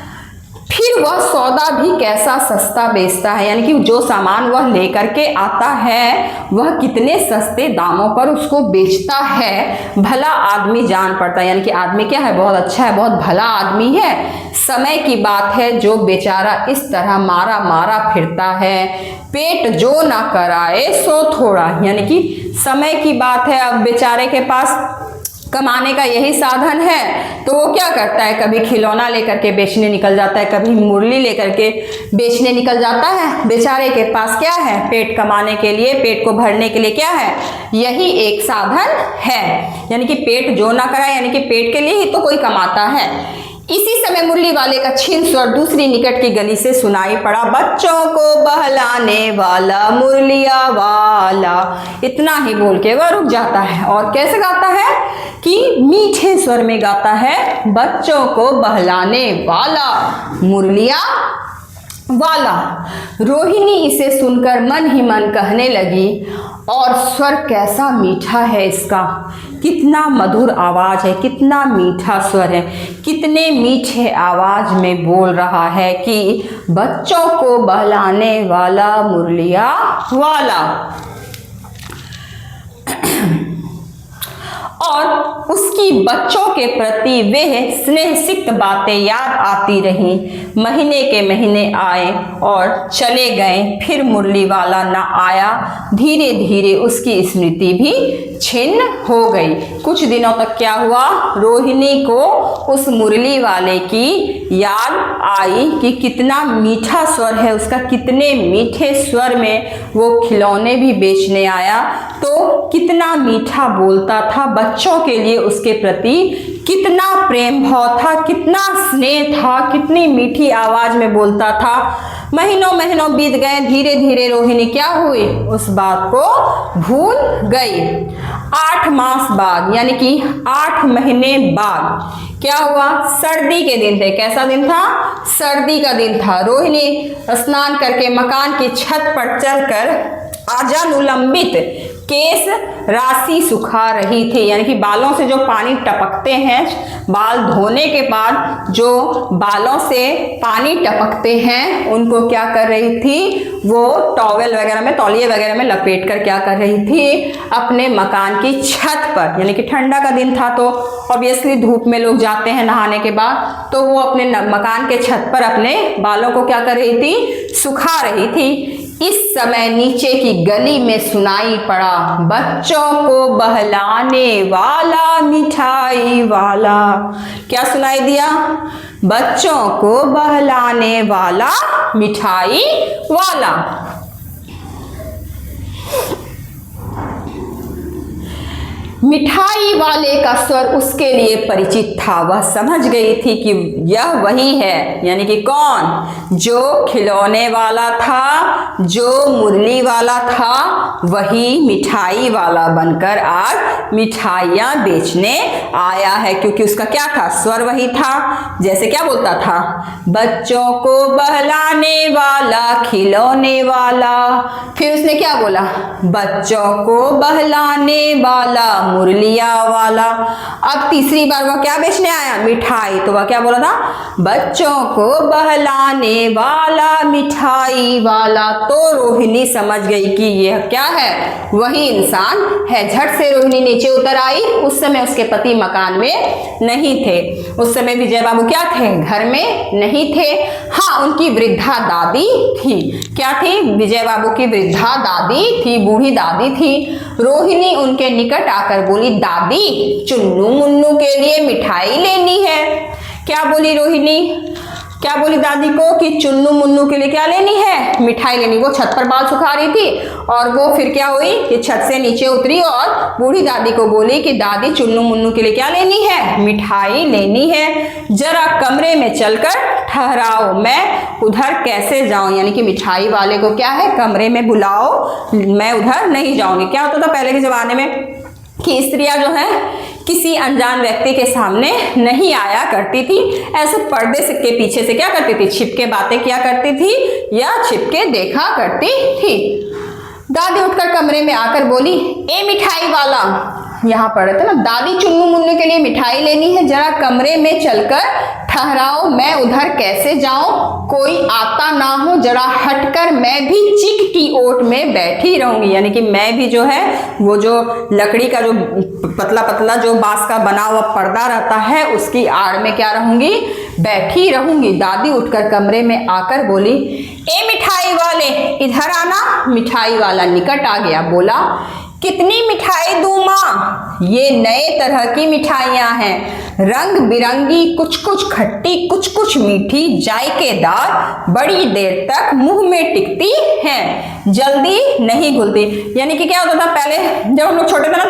फिर वह सौदा भी कैसा सस्ता बेचता है, यानी कि जो सामान वह लेकर के आता है वह कितने सस्ते दामों पर उसको बेचता है। भला आदमी जान पड़ता है, यानी कि आदमी क्या है, बहुत अच्छा है, बहुत भला आदमी है। समय की बात है जो बेचारा इस तरह मारा मारा फिरता है, पेट जो ना कराए सो थोड़ा, यानी कि समय की बात है। अब बेचारे के पास कमाने का यही साधन है, तो वो क्या करता है, कभी खिलौना लेकर के बेचने निकल जाता है, कभी मुरली लेकर के बेचने निकल जाता है। बेचारे के पास क्या है, पेट कमाने के लिए, पेट को भरने के लिए क्या है, यही एक साधन है। यानी कि पेट जो ना कराए, यानी कि पेट के लिए ही तो कोई कमाता है। इसी समय मुरली वाले का क्षीण स्वर दूसरी निकट की गली से सुनाई पड़ा, बच्चों को बहलाने वाला मुरलिया वाला। इतना ही बोल के वह रुक जाता है और कैसे गाता है कि मीठे स्वर में गाता है, बच्चों को बहलाने वाला मुरलिया वाला। रोहिणी इसे सुनकर मन ही मन कहने लगी, और स्वर कैसा मीठा है इसका, कितना मधुर आवाज है, कितना मीठा स्वर है, कितने मीठे आवाज में बोल रहा है कि बच्चों को बहलाने वाला मुरलिया वाला। और उसकी बच्चों के प्रति वह स्नेहसिक्त बातें याद आती रहीं। महीने के महीने आए और चले गए, फिर मुरली वाला न आया। धीरे धीरे उसकी स्मृति भी छिन्न हो गई। कुछ दिनों तक क्या हुआ, रोहिणी को उस मुरली वाले की याद आई कि कितना मीठा स्वर है उसका, कितने मीठे स्वर में वो खिलौने भी बेचने आया, तो कितना मीठा बोलता था, बच्चों के लिए उसके प्रति कितना प्रेम भाव था, कितना स्नेह था, कितनी मीठी आवाज में बोलता था। महीनों महीनों बीत गए, धीरे धीरे रोहिणी क्या हुई, उस बात को भूल गई। 8 मास बाद, यानी कि 8 महीने बाद क्या हुआ, सर्दी के दिन थे। कैसा दिन था, सर्दी का दिन था। रोहिणी स्नान करके मकान की छत पर चढ़कर आजानुलंबित केस राशि सुखा रही थी, यानी कि बालों से जो पानी टपकते हैं, बाल धोने के बाद जो बालों से पानी टपकते हैं उनको क्या कर रही थी, वो टॉवेल वगैरह में, तौलिए वगैरह में लपेट कर क्या कर रही थी, अपने मकान की छत पर, यानी कि ठंडा का दिन था तो ऑब्वियसली धूप में लोग जाते हैं नहाने के बाद, तो वो अपने मकान के छत पर अपने बालों को क्या कर रही थी, सुखा रही थी। इस समय नीचे की गली में सुनाई पड़ा, बच्चों को बहलाने वाला मिठाई वाला। क्या सुनाई दिया, बच्चों को बहलाने वाला मिठाई वाला। मिठाई वाले का स्वर उसके लिए परिचित था। वह समझ गई थी कि यह वही है, यानी कि कौन, जो खिलौने वाला था, जो मुरली वाला था, वही मिठाई वाला बनकर आज मिठाइयाँ बेचने आया है। क्योंकि उसका क्या था, स्वर वही था। जैसे क्या बोलता था, बच्चों को बहलाने वाला खिलौने वाला। फिर उसने क्या बोला, बच्चों को बहलाने वाला मुरलिया वाला। अब तीसरी बार वह क्या बेचने आया, मिठाई। तो वह क्या बोला था, बच्चों को बहलाने वाला मिठाई वाला। तो रोहिणी समझ गई कि यह क्या है, वही इंसान है। झट से रोहिणी नीचे उतर आई। उस समय उसके पति मकान में नहीं थे। उस समय विजय बाबू क्या थे, घर में नहीं थे। हाँ, उनकी वृद्धा दादी थी। क्या थी, विजय बाबू की वृद्धा दादी थी, बूढ़ी दादी थी। रोहिणी उनके निकट आकर बोली, दादी चुन्नू मुन्नू के लिए मिठाई लेनी है। क्या बोली रोहिणी, क्या बोली दादी को कि चुन्नू मुन्नू के लिए क्या लेनी है, मिठाई लेनी। वो छत पर बाल सुखा रही थी और वो फिर क्या हुई कि छत से नीचे उतरी और बूढ़ी दादी को बोली कि दादी चुन्नू मुन्नू के लिए क्या लेनी है, मिठाई लेनी है। जरा कमरे में चलकर ठहराओ मैं उधर कैसे जाऊं, यानी कि मिठाई वाले को क्या है, कमरे में बुलाओ, मैं उधर नहीं जाऊंगी। क्या होता था पहले के जमाने में कि स्त्रियां जो है किसी अनजान व्यक्ति के सामने नहीं आया करती थी, ऐसे पर्दे के पीछे से क्या करती थी, छिप के बातें किया करती थी या छिप के देखा करती थी। दादी उठकर कमरे में आकर बोली, ए मिठाई वाला, यहाँ पर रहते ना, दादी चुन्नू मुन्नू के लिए मिठाई लेनी है, जरा कमरे में चलकर ठहराओ, मैं उधर कैसे जाऊं, कोई आता ना हो, जरा हटकर, मैं भी चिक की ओट में बैठी रहूंगी, यानी कि मैं भी जो है वो जो लकड़ी का जो पतला पतला जो बांस का बना हुआ पर्दा रहता है उसकी आड़ में क्या रहूंगी, बैठी रहूंगी। दादी उठकर कमरे में आकर बोली, ए मिठाई वाले इधर आना। मिठाई वाला निकट आ गया, बोला, कितनी मिठाई दूं माँ, ये नए तरह की मिठाइयाँ हैं, रंग बिरंगी, कुछ कुछ खट्टी, कुछ कुछ मीठी, जायकेदार, बड़ी देर तक मुंह में टिकती हैं, जल्दी नहीं घुलती। यानी कि क्या होता था पहले जब हम लोग छोटे थे ना,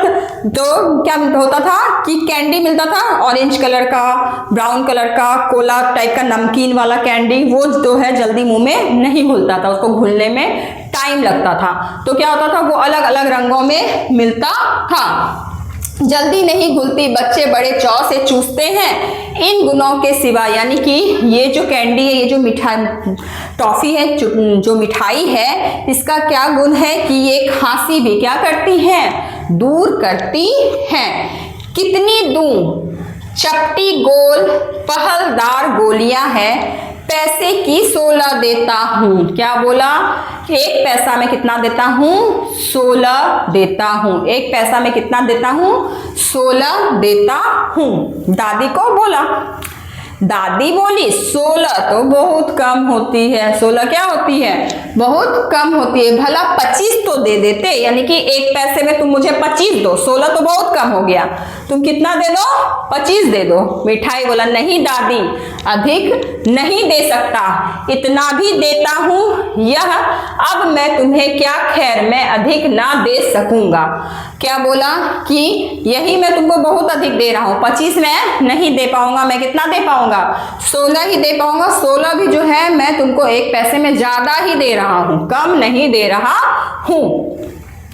तो क्या होता था कि कैंडी मिलता था ऑरेंज कलर का, ब्राउन कलर का, कोला टाइप का नमकीन वाला कैंडी, वो जो है जल्दी मुंह में नहीं घुलता था, उसको घुलने में टाइम लगता था। तो क्या होता था, वो अलग अलग रंगों में मिलता था, जल्दी नहीं घुलती, बच्चे बड़े चाव से चूसते हैं। इन गुणों के सिवा, यानी कि ये जो कैंडी है, ये जो मिठाई टॉफी है, जो मिठाई है, इसका क्या गुण है कि ये खांसी भी क्या करती है, दूर करती है। कितनी दूं, चपटी गोल पहलदार गोलियां हैं, पैसे की 16 देता हूँ। क्या बोला, एक पैसा में कितना देता हूँ, 16 देता हूँ। एक पैसा में कितना देता हूँ, 16 देता हूँ। दादी को बोला, दादी बोली, 16 तो बहुत कम होती है। 16 क्या होती है, बहुत कम होती है, भला 25 तो दे देते, यानी कि एक पैसे में तुम मुझे 25 दो, 16 तो बहुत कम हो गया, तुम कितना दे दो, 25 दे दो। मिठाई बोला, नहीं दादी, अधिक नहीं दे सकता, इतना भी देता हूँ, यह अब मैं तुम्हें क्या खैर, मैं अधिक ना दे सकूंगा। क्या बोला कि यही मैं तुमको बहुत अधिक दे रहा हूँ, 25 में नहीं दे पाऊंगा, मैं कितना दे पाऊंगा, 16 ही दे पाऊंगा। 16 भी जो है मैं तुमको एक पैसे में ज्यादा ही दे रहा हूँ, कम नहीं दे रहा हूँ,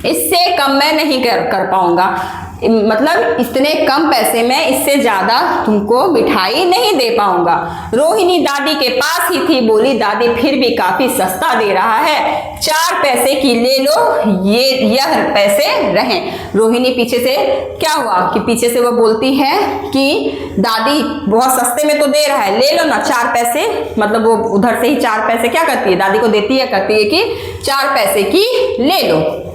इससे कम मैं नहीं कर पाऊंगा, मतलब इतने कम पैसे में इससे ज्यादा तुमको मिठाई नहीं दे पाऊंगा। रोहिणी दादी के पास ही थी, बोली, दादी फिर भी काफी सस्ता दे रहा है, 4 पैसे की ले लो, यह पैसे रहें। रोहिणी पीछे से क्या हुआ कि पीछे से वो बोलती है कि दादी बहुत सस्ते में तो दे रहा है, ले लो ना 4 पैसे, मतलब वो उधर से ही 4 पैसे क्या करती है, दादी को देती है, कहती है कि 4 पैसे की ले लो,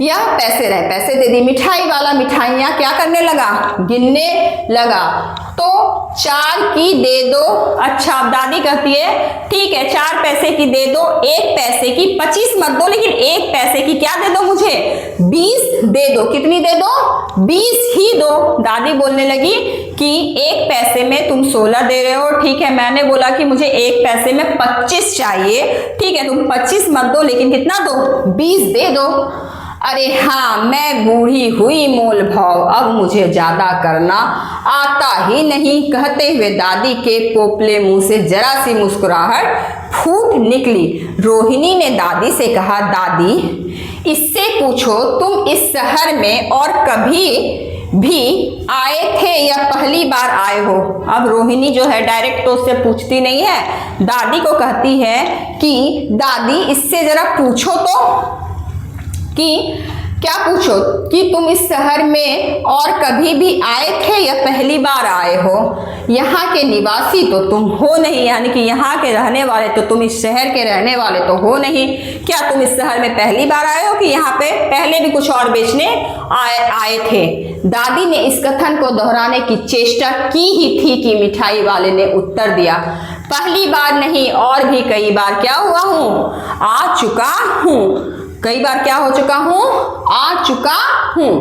या पैसे रहे, पैसे दे दी। मिठाई वाला मिठाइयाँ क्या करने लगा, गिनने लगा, तो 4 की दे दो। अच्छा, अब दादी कहती है ठीक है 4 पैसे की दे दो, 1 पैसे की, 25 मत दो, लेकिन 1 पैसे की क्या दे दो मुझे, 20 दे दो। कितनी दे दो, 20 ही दो। दादी बोलने लगी कि 1 पैसे में तुम 16 दे रहे हो, ठीक है, मैंने बोला कि मुझे 1 पैसे में 25 चाहिए, ठीक है, तुम 25 मत दो, लेकिन कितना दो, 20 दे दो। अरे हाँ, मैं बूढ़ी हुई मोल भाव, अब मुझे ज्यादा करना आता ही नहीं। कहते हुए दादी के पोपले मुंह से जरा सी मुस्कुराहट फूट निकली। रोहिणी ने दादी से कहा, दादी इससे पूछो तुम इस शहर में और कभी भी आए थे या पहली बार आए हो। अब रोहिणी जो है डायरेक्ट तो उससे पूछती नहीं है, दादी को कहती है कि दादी इससे जरा पूछो तो, कि क्या पूछो कि तुम इस शहर में और कभी भी आए थे या पहली बार आए हो, यहाँ के निवासी तो तुम हो नहीं, यानी कि यहाँ के रहने वाले तो तुम इस शहर के रहने वाले तो हो नहीं, क्या तुम इस शहर में पहली बार आए हो कि यहाँ पे पहले भी कुछ और बेचने आए थे। दादी ने इस कथन को दोहराने की चेष्टा की ही थी कि मिठाई वाले ने उत्तर दिया, पहली बार नहीं और भी कई बार क्या हुआ हूँ, आ चुका हूँ, कई बार क्या हो चुका हूं, आ चुका हूं।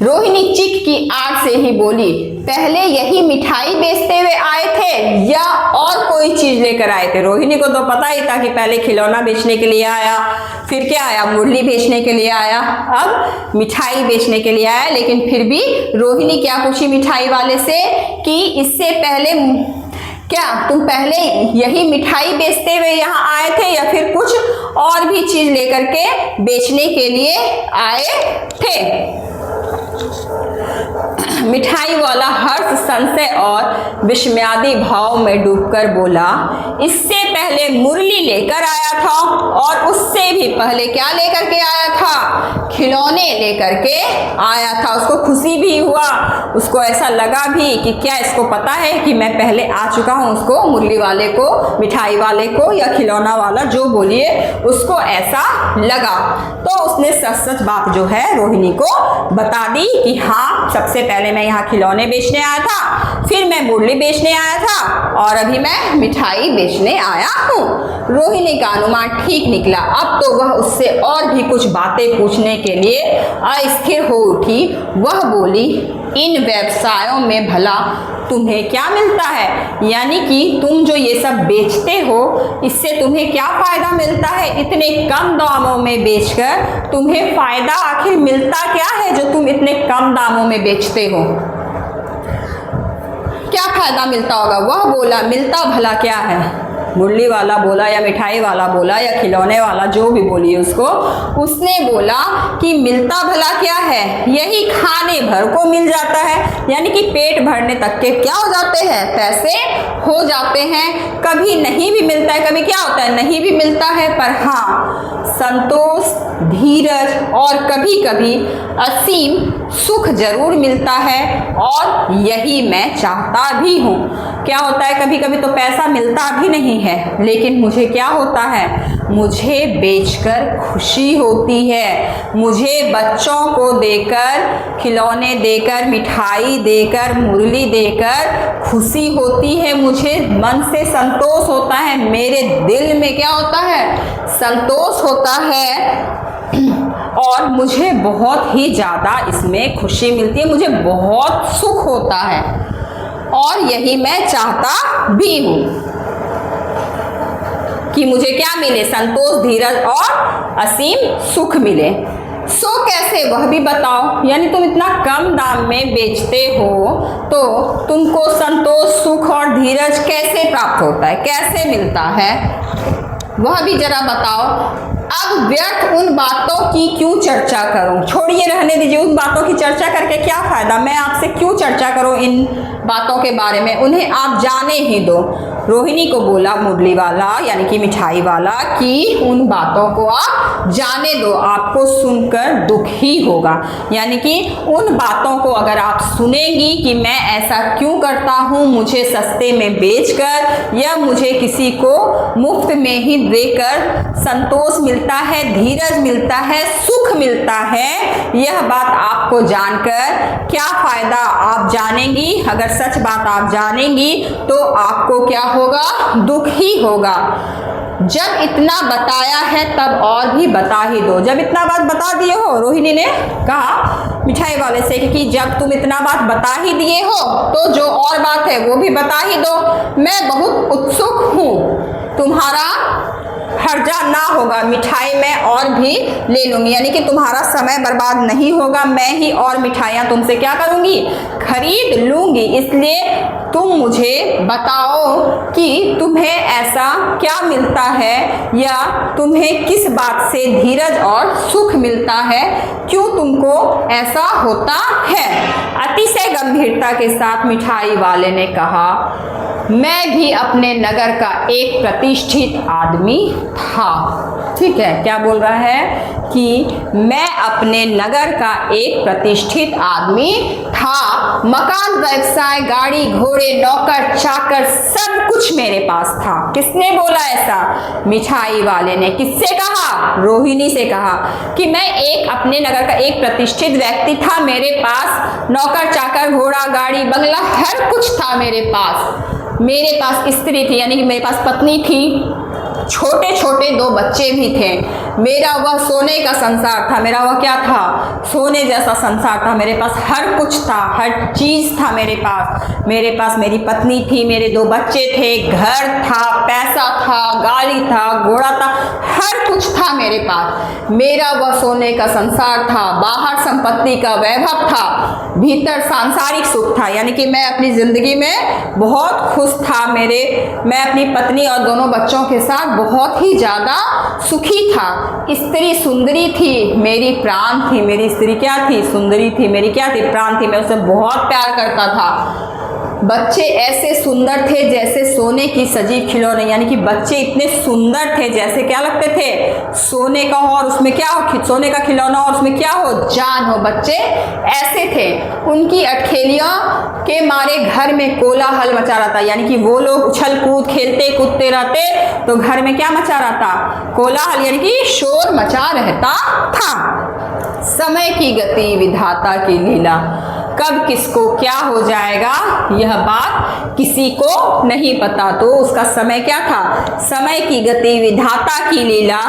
रोहिणी चिक की आग से ही बोली, पहले यही मिठाई बेचते हुए आए थे या और कोई चीज लेकर आए थे? रोहिणी को तो पता ही था कि पहले खिलौना बेचने के लिए आया, फिर क्या आया, मुरली बेचने के लिए आया, अब मिठाई बेचने के लिए आया। लेकिन फिर भी रोहिणी क्या पूछी मिठाई वाले से कि इससे पहले क्या तुम पहले यही मिठाई बेचते हुए यहाँ आए थे या फिर कुछ और भी चीज लेकर के बेचने के लिए आए थे? मिठाई वाला हर्ष, संशय और विस्मयादि भाव में डूबकर बोला, इससे पहले मुरली लेकर आया था और उससे भी पहले क्या लेकर के आया था? खिलौने लेकर के आया था। उसको खुशी भी हुआ, उसको ऐसा लगा भी कि क्या इसको पता है कि मैं पहले आ चुका हूँ। उसको मुरली वाले को, मिठाई वाले को या खिलौना वाला जो बोलिए, उसको ऐसा लगा। तो उसने सच सच बात जो है रोहिणी को बता दी कि हाँ, सबसे पहले मैं यहाँ खिलौने बेचने आया था, फिर मैं मुरली बेचने आया था और अभी मैं मिठाई बेचने आया हूँ। रोहिणी का अनुमान ठीक निकला। अब तो वह उससे और भी कुछ बातें पूछने के लिए अस्थिर हो उठी। वह बोली, इन व्यवसायों में भला तुम्हें क्या मिलता है? यानी कि तुम जो ये सब बेचते हो, इससे तुम्हें क्या फायदा मिलता है? इतने कम दामों में बेचकर तुम्हें फायदा आखिर मिलता क्या है जो तुम इतने कम दामों में बेचते हो? क्या फायदा मिलता होगा? वह बोला, मिलता भला क्या है? मुरली वाला बोला या मिठाई वाला बोला या खिलौने वाला जो भी बोलिए उसको, उसने बोला कि मिलता भला क्या है, यही खाने भर को मिल जाता है। यानी कि पेट भरने तक के क्या हो जाते हैं, पैसे हो जाते हैं। कभी नहीं भी मिलता है, कभी क्या होता है, नहीं भी मिलता है, पर हाँ, संतोष, धीरज और कभी कभी असीम सुख जरूर मिलता है और यही मैं चाहता भी हूँ। क्या होता है, कभी कभी तो पैसा मिलता भी नहीं है, लेकिन मुझे क्या होता है, मुझे बेचकर खुशी होती है। मुझे बच्चों को देकर, खिलौने देकर, मिठाई देकर, मुरली देकर खुशी होती है। मुझे मन से संतोष होता है, मेरे दिल में क्या होता है, संतोष होता है और मुझे बहुत ही ज़्यादा इसमें खुशी मिलती है, मुझे बहुत सुख होता है और यही मैं चाहता भी हूँ कि मुझे क्या मिले, संतोष, धीरज और असीम सुख मिले। सो कैसे, वह भी बताओ। यानी तुम इतना कम दाम में बेचते हो तो तुमको संतोष, सुख और धीरज कैसे प्राप्त होता है, कैसे मिलता है, वह भी जरा बताओ। अब व्यर्थ उन बातों की क्यों चर्चा करूं, छोड़िए, रहने दीजिए। उन बातों की चर्चा करके क्या फायदा, मैं आपसे क्यों चर्चा करूं इन बातों के बारे में, उन्हें आप जाने ही दो। रोहिणी को बोला मुरली वाला यानी कि मिठाई वाला कि उन बातों को आप जाने दो, आपको सुनकर दुख ही होगा। यानी कि उन बातों को अगर आप सुनेंगी कि मैं ऐसा क्यों करता हूँ, मुझे सस्ते में बेचकर या मुझे किसी को मुफ्त में ही देकर संतोष मिलता है, धीरज मिलता है, सुख मिलता है, यह बात आपको जानकर क्या फायदा, आप जानेंगी। अगर सच बात आप जानेंगी तो आपको क्या होगा, दुख ही होगा। जब इतना बताया है तब और भी बता ही दो। जब इतना बात बता दिए हो, रोहिणी ने कहा मिठाई वाले से कि जब तुम इतना बात बता ही दिए हो तो जो और बात है वो भी बता ही दो। मैं बहुत उत्सुक हूँ, तुम्हारा हर्जा ना होगा, मिठाई मैं और भी ले लूँगी। यानी कि तुम्हारा समय बर्बाद नहीं होगा, मैं ही और मिठाइयाँ तुमसे क्या करूँगी, खरीद लूँगी। इसलिए तुम मुझे बताओ कि तुम्हें ऐसा क्या मिलता है या तुम्हें किस बात से धीरज और सुख मिलता है, क्यों तुमको ऐसा होता है। अतिशय गंभीरता के साथ मिठाई वाले ने कहा, मैं भी अपने नगर का एक प्रतिष्ठित आदमी था। ठीक है, क्या बोल रहा है कि मैं अपने नगर का एक प्रतिष्ठित आदमी था। मकान, व्यवसाय, गाड़ी, घोड़े, नौकर, चाकर सब कुछ मेरे पास था। किसने बोला ऐसा, मिठाई वाले ने। किससे कहा, रोहिणी से कहा कि मैं एक अपने नगर का एक प्रतिष्ठित व्यक्ति था, मेरे पास नौकर, चाकर, घोड़ा, गाड़ी, बंगला हर कुछ था मेरे पास। मेरे पास स्त्री थी, यानी कि मेरे पास पत्नी थी, छोटे छोटे 2 बच्चे भी थे। मेरा वह सोने का संसार था। मेरा वह क्या था? सोने जैसा संसार था। मेरे पास हर कुछ था, हर चीज़ था मेरे पास। मेरे पास मेरी पत्नी थी, मेरे 2 बच्चे थे, घर था, पैसा था, गाड़ी था, घोड़ा था, हर कुछ था मेरे पास। मेरा वह सोने का संसार था। बाहर संपत्ति का वैभव था, भीतर सांसारिक सुख था। यानी कि मैं अपनी ज़िंदगी में बहुत खुश था। मैं अपनी पत्नी और दोनों बच्चों के साथ बहुत ही ज़्यादा सुखी था। स्त्री सुंदरी थी, मेरी प्राण थी। मेरी स्त्री क्या थी? सुंदरी थी। मेरी क्या थी? प्राण थी। मैं उसे बहुत प्यार करता था। बच्चे ऐसे सुंदर थे जैसे सोने की सजी खिलौने। यानी कि बच्चे इतने सुंदर थे जैसे क्या लगते थे? सोने का हो और उसमें क्या हो? सोने का खिलौना और उसमें क्या हो? जान हो। बच्चे ऐसे थे। उनकी अठखेलियों के मारे घर में कोलाहल मचा रहा था। यानी कि वो लोग उछल कूद खेलते कूदते रहते तो घर में क्या मचा रहा था? कोलाहल, यानी कि शोर मचा रहता था। समय की गति विधाता की लीला, कब किसको क्या हो जाएगा यह बात किसी को नहीं पता। तो उसका समय क्या था? समय की गति विधाता की लीला,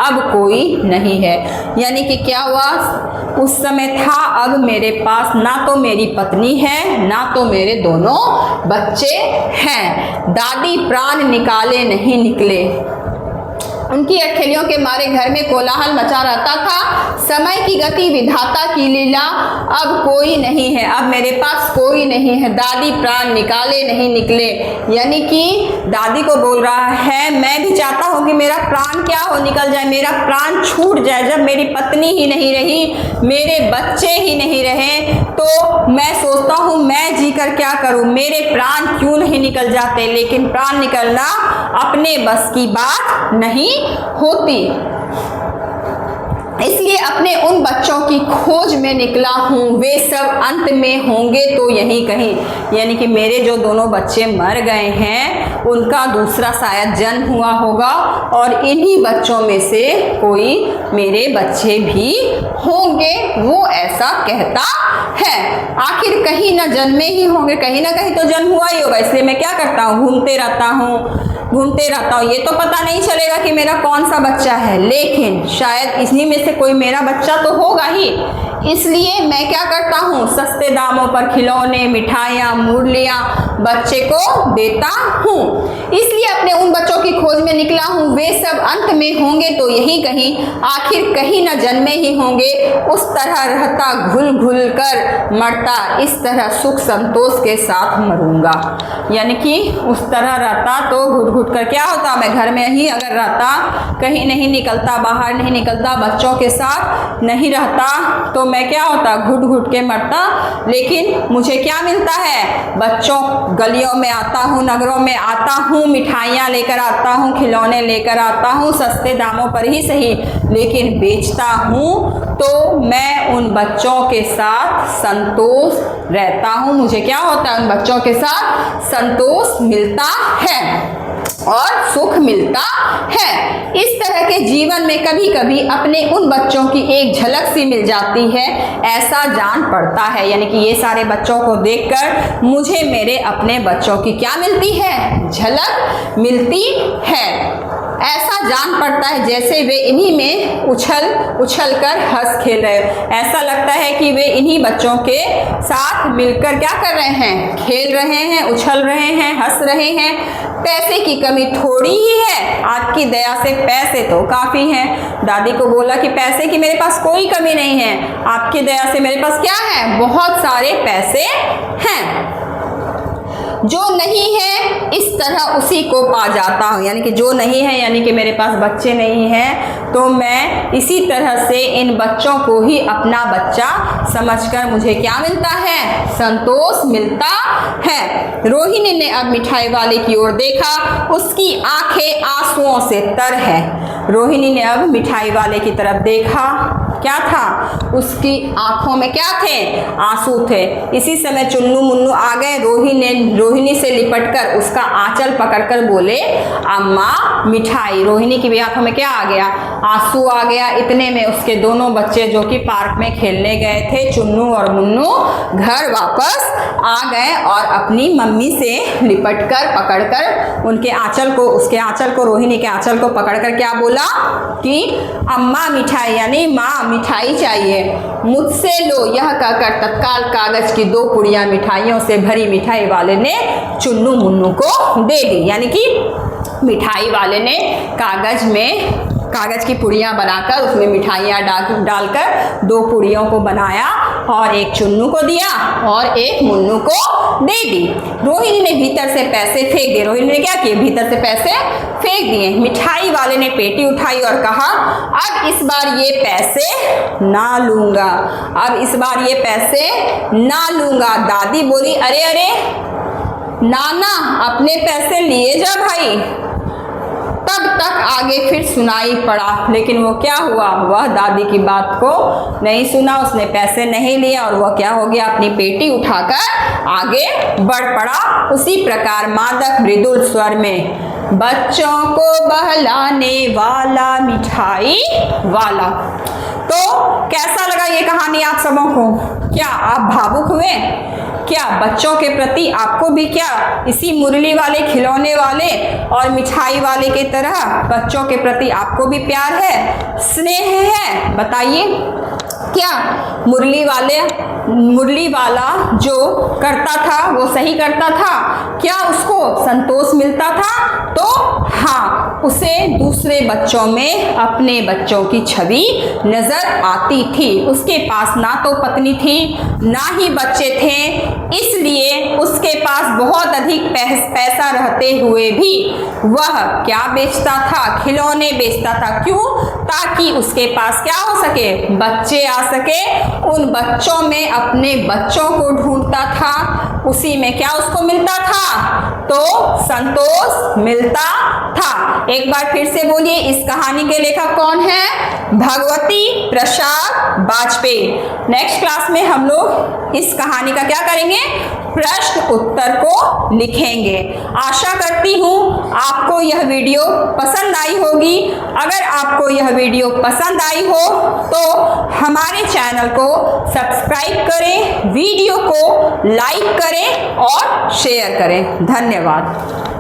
अब कोई नहीं है। यानी कि क्या हुआ? उस समय था, अब मेरे पास ना तो मेरी पत्नी है ना तो मेरे दोनों बच्चे हैं। दादी प्राण निकाले नहीं निकले। उनकी अठखेलियों के मारे घर में कोलाहल मचा रहता था। समय की गति विधाता की लीला, अब कोई नहीं है, अब मेरे पास कोई नहीं है। दादी प्राण निकाले नहीं निकले। यानी कि दादी को बोल रहा है, मैं भी चाहता हूँ कि मेरा प्राण क्या हो? निकल जाए, मेरा प्राण छूट जाए। जब मेरी पत्नी ही नहीं रही, मेरे बच्चे ही नहीं रहे, तो मैं सोचता हूँ मैं जीकर क्या करूँ? मेरे प्राण क्यों नहीं निकल जाते? लेकिन प्राण निकलना अपने बस की बात नहीं होती। इसलिए अपने उन बच्चों की खोज में निकला हूँ। वे सब अंत में होंगे तो यहीं कहीं। यानी कि मेरे जो दोनों बच्चे मर गए हैं, उनका दूसरा शायद जन्म हुआ होगा और इन्हीं बच्चों में से कोई मेरे बच्चे भी होंगे, वो ऐसा कहता है। आखिर कहीं ना जन्मे ही होंगे, कहीं ना कहीं तो जन्म हुआ ही होगा। इसलिए मैं क्या करता हूँ? घूमते रहता हूँ। ये तो पता नहीं चलेगा कि मेरा कौन सा बच्चा है, लेकिन शायद इन्हीं में से कोई मेरा बच्चा तो होगा ही। इसलिए मैं क्या करता हूँ? सस्ते दामों पर खिलौने, मिठाइयाँ, मुरलियाँ बच्चे को देता हूँ। इसलिए अपने उन बच्चों की खोज में निकला हूँ। वे सब अंत में होंगे तो यही कहीं, आखिर कहीं न जन्मे ही होंगे। उस तरह रहता घुल घुल कर मरता, इस तरह सुख संतोष के साथ मरूंगा। यानी कि उस तरह रहता तो घुट घुट कर क्या होता? मैं घर में ही अगर रहता, कहीं नहीं निकलता, बाहर नहीं निकलता, बच्चों के साथ नहीं रहता, तो मैं क्या होता? घुट घुट के मरता। लेकिन मुझे क्या मिलता है? बच्चों, गलियों में आता हूँ, नगरों में आता हूँ, मिठाइयाँ लेकर आता हूँ, खिलौने लेकर आता हूँ, सस्ते दामों पर ही सही, लेकिन बेचता हूँ तो मैं उन बच्चों के साथ संतोष रहता हूँ। मुझे क्या होता है? उन बच्चों के साथ संतोष मिलता है और सुख मिलता है। इस तरह के जीवन में कभी कभी अपने उन बच्चों की एक झलक सी मिल जाती है, ऐसा जान पड़ता है। यानी कि ये सारे बच्चों को देखकर मुझे मेरे अपने बच्चों की क्या मिलती है? झलक मिलती है। ऐसा जान पड़ता है जैसे वे इन्हीं में उछल कर हंस खेल रहे। ऐसा लगता है कि वे इन्हीं बच्चों के साथ मिलकर क्या कर रहे हैं? खेल रहे हैं, उछल रहे हैं, हंस रहे हैं। पैसे की कमी थोड़ी ही है, आपकी दया से पैसे तो काफ़ी हैं। दादी को बोला कि पैसे की मेरे पास कोई कमी नहीं है, आपकी दया से मेरे पास क्या है? बहुत सारे पैसे हैं। जो नहीं है इस तरह उसी को पा जाता हूँ। यानी कि जो नहीं है, यानी कि मेरे पास बच्चे नहीं हैं, तो मैं इसी तरह से इन बच्चों को ही अपना बच्चा समझकर मुझे क्या मिलता है? संतोष मिलता है। रोहिणी ने अब मिठाई वाले की ओर देखा, उसकी आंखें आंसुओं से तर है। रोहिणी ने अब मिठाई वाले की तरफ देखा, क्या था? उसकी आंखों में क्या थे? आंसू थे। इसी समय चुन्नू मुन्नू आ गए। रोहिणी से लिपटकर उसका आंचल पकड़कर बोले, अम्मा मिठाई। रोहिणी की भी आंखों में क्या आ गया? आंसू आ गया। इतने में उसके दोनों बच्चे जो कि पार्क में खेलने गए थे, चुन्नू और मुन्नू, घर वापस आ गए और अपनी मम्मी से लिपटकर पकड़कर उसके आंचल को रोहिणी के आंचल को पकड़कर क्या बोला कि अम्मा मिठाई यानी माँ मिठाई चाहिए, मुझसे लो। यह कहकर तत्काल कागज की 2 पुड़ियाँ मिठाइयों से भरी मिठाई वाले ने चुन्नू मुन्नू को दे दी। यानी कि मिठाई वाले ने कागज की पुड़ियाँ बनाकर उसमें मिठाइयाँ डालकर 2 पुड़ियों को बनाया और एक चुन्नू को दिया और एक मुन्नू को दे दी। रोहिणी ने भीतर से पैसे फेंक दिए। रोहिणी ने क्या किया, भीतर से पैसे फेंक दिए। मिठाई वाले ने पेटी उठाई और कहा अब इस बार ये पैसे ना लूंगा, अब इस बार ये पैसे ना लूंगा। दादी बोली अरे अरे नाना अपने पैसे लिए जा भाई। तब तक आगे फिर सुनाई पड़ा, लेकिन वो क्या हुआ, वह दादी की बात को नहीं सुना, उसने पैसे नहीं लिए और वह क्या हो गया, अपनी पेटी उठाकर आगे बढ़ पड़ा। उसी प्रकार मादक मृदुल स्वर में बच्चों को बहलाने वाला मिठाई वाला। तो कैसा लगा ये कहानी आप सबों को? क्या आप भावुक हुए? क्या बच्चों के प्रति आपको भी क्या इसी मुरली वाले, खिलौने वाले और मिठाई वाले के तरह बच्चों के प्रति आपको भी प्यार है, स्नेह है? बताइए, क्या मुरली वाला जो करता था वो सही करता था? क्या उसको संतोष मिलता था? तो हाँ, उसे दूसरे बच्चों में अपने बच्चों की छवि नजर आती थी। उसके पास ना तो पत्नी थी ना ही बच्चे थे, इसलिए उसके पास बहुत अधिक पैसा रहते हुए भी वह क्या बेचता था, खिलौने बेचता था। क्यों? ताकि उसके पास क्या हो सके, बच्चे आ सके। उन बच्चों में अपने बच्चों को ढूंढता था, उसी में क्या उसको मिलता था, तो संतोष मिलता था। एक बार फिर से बोलिए, इस कहानी के लेखक कौन है? भगवती प्रसाद वाजपेयी। नेक्स्ट क्लास में हम लोग इस कहानी का क्या करेंगे, प्रश्न उत्तर को लिखेंगे। आशा करती हूँ आपको यह वीडियो पसंद आई होगी। अगर आपको यह वीडियो पसंद आई हो तो हमारे चैनल को सब्सक्राइब करें, वीडियो को लाइक करें और शेयर करें। धन्यवाद।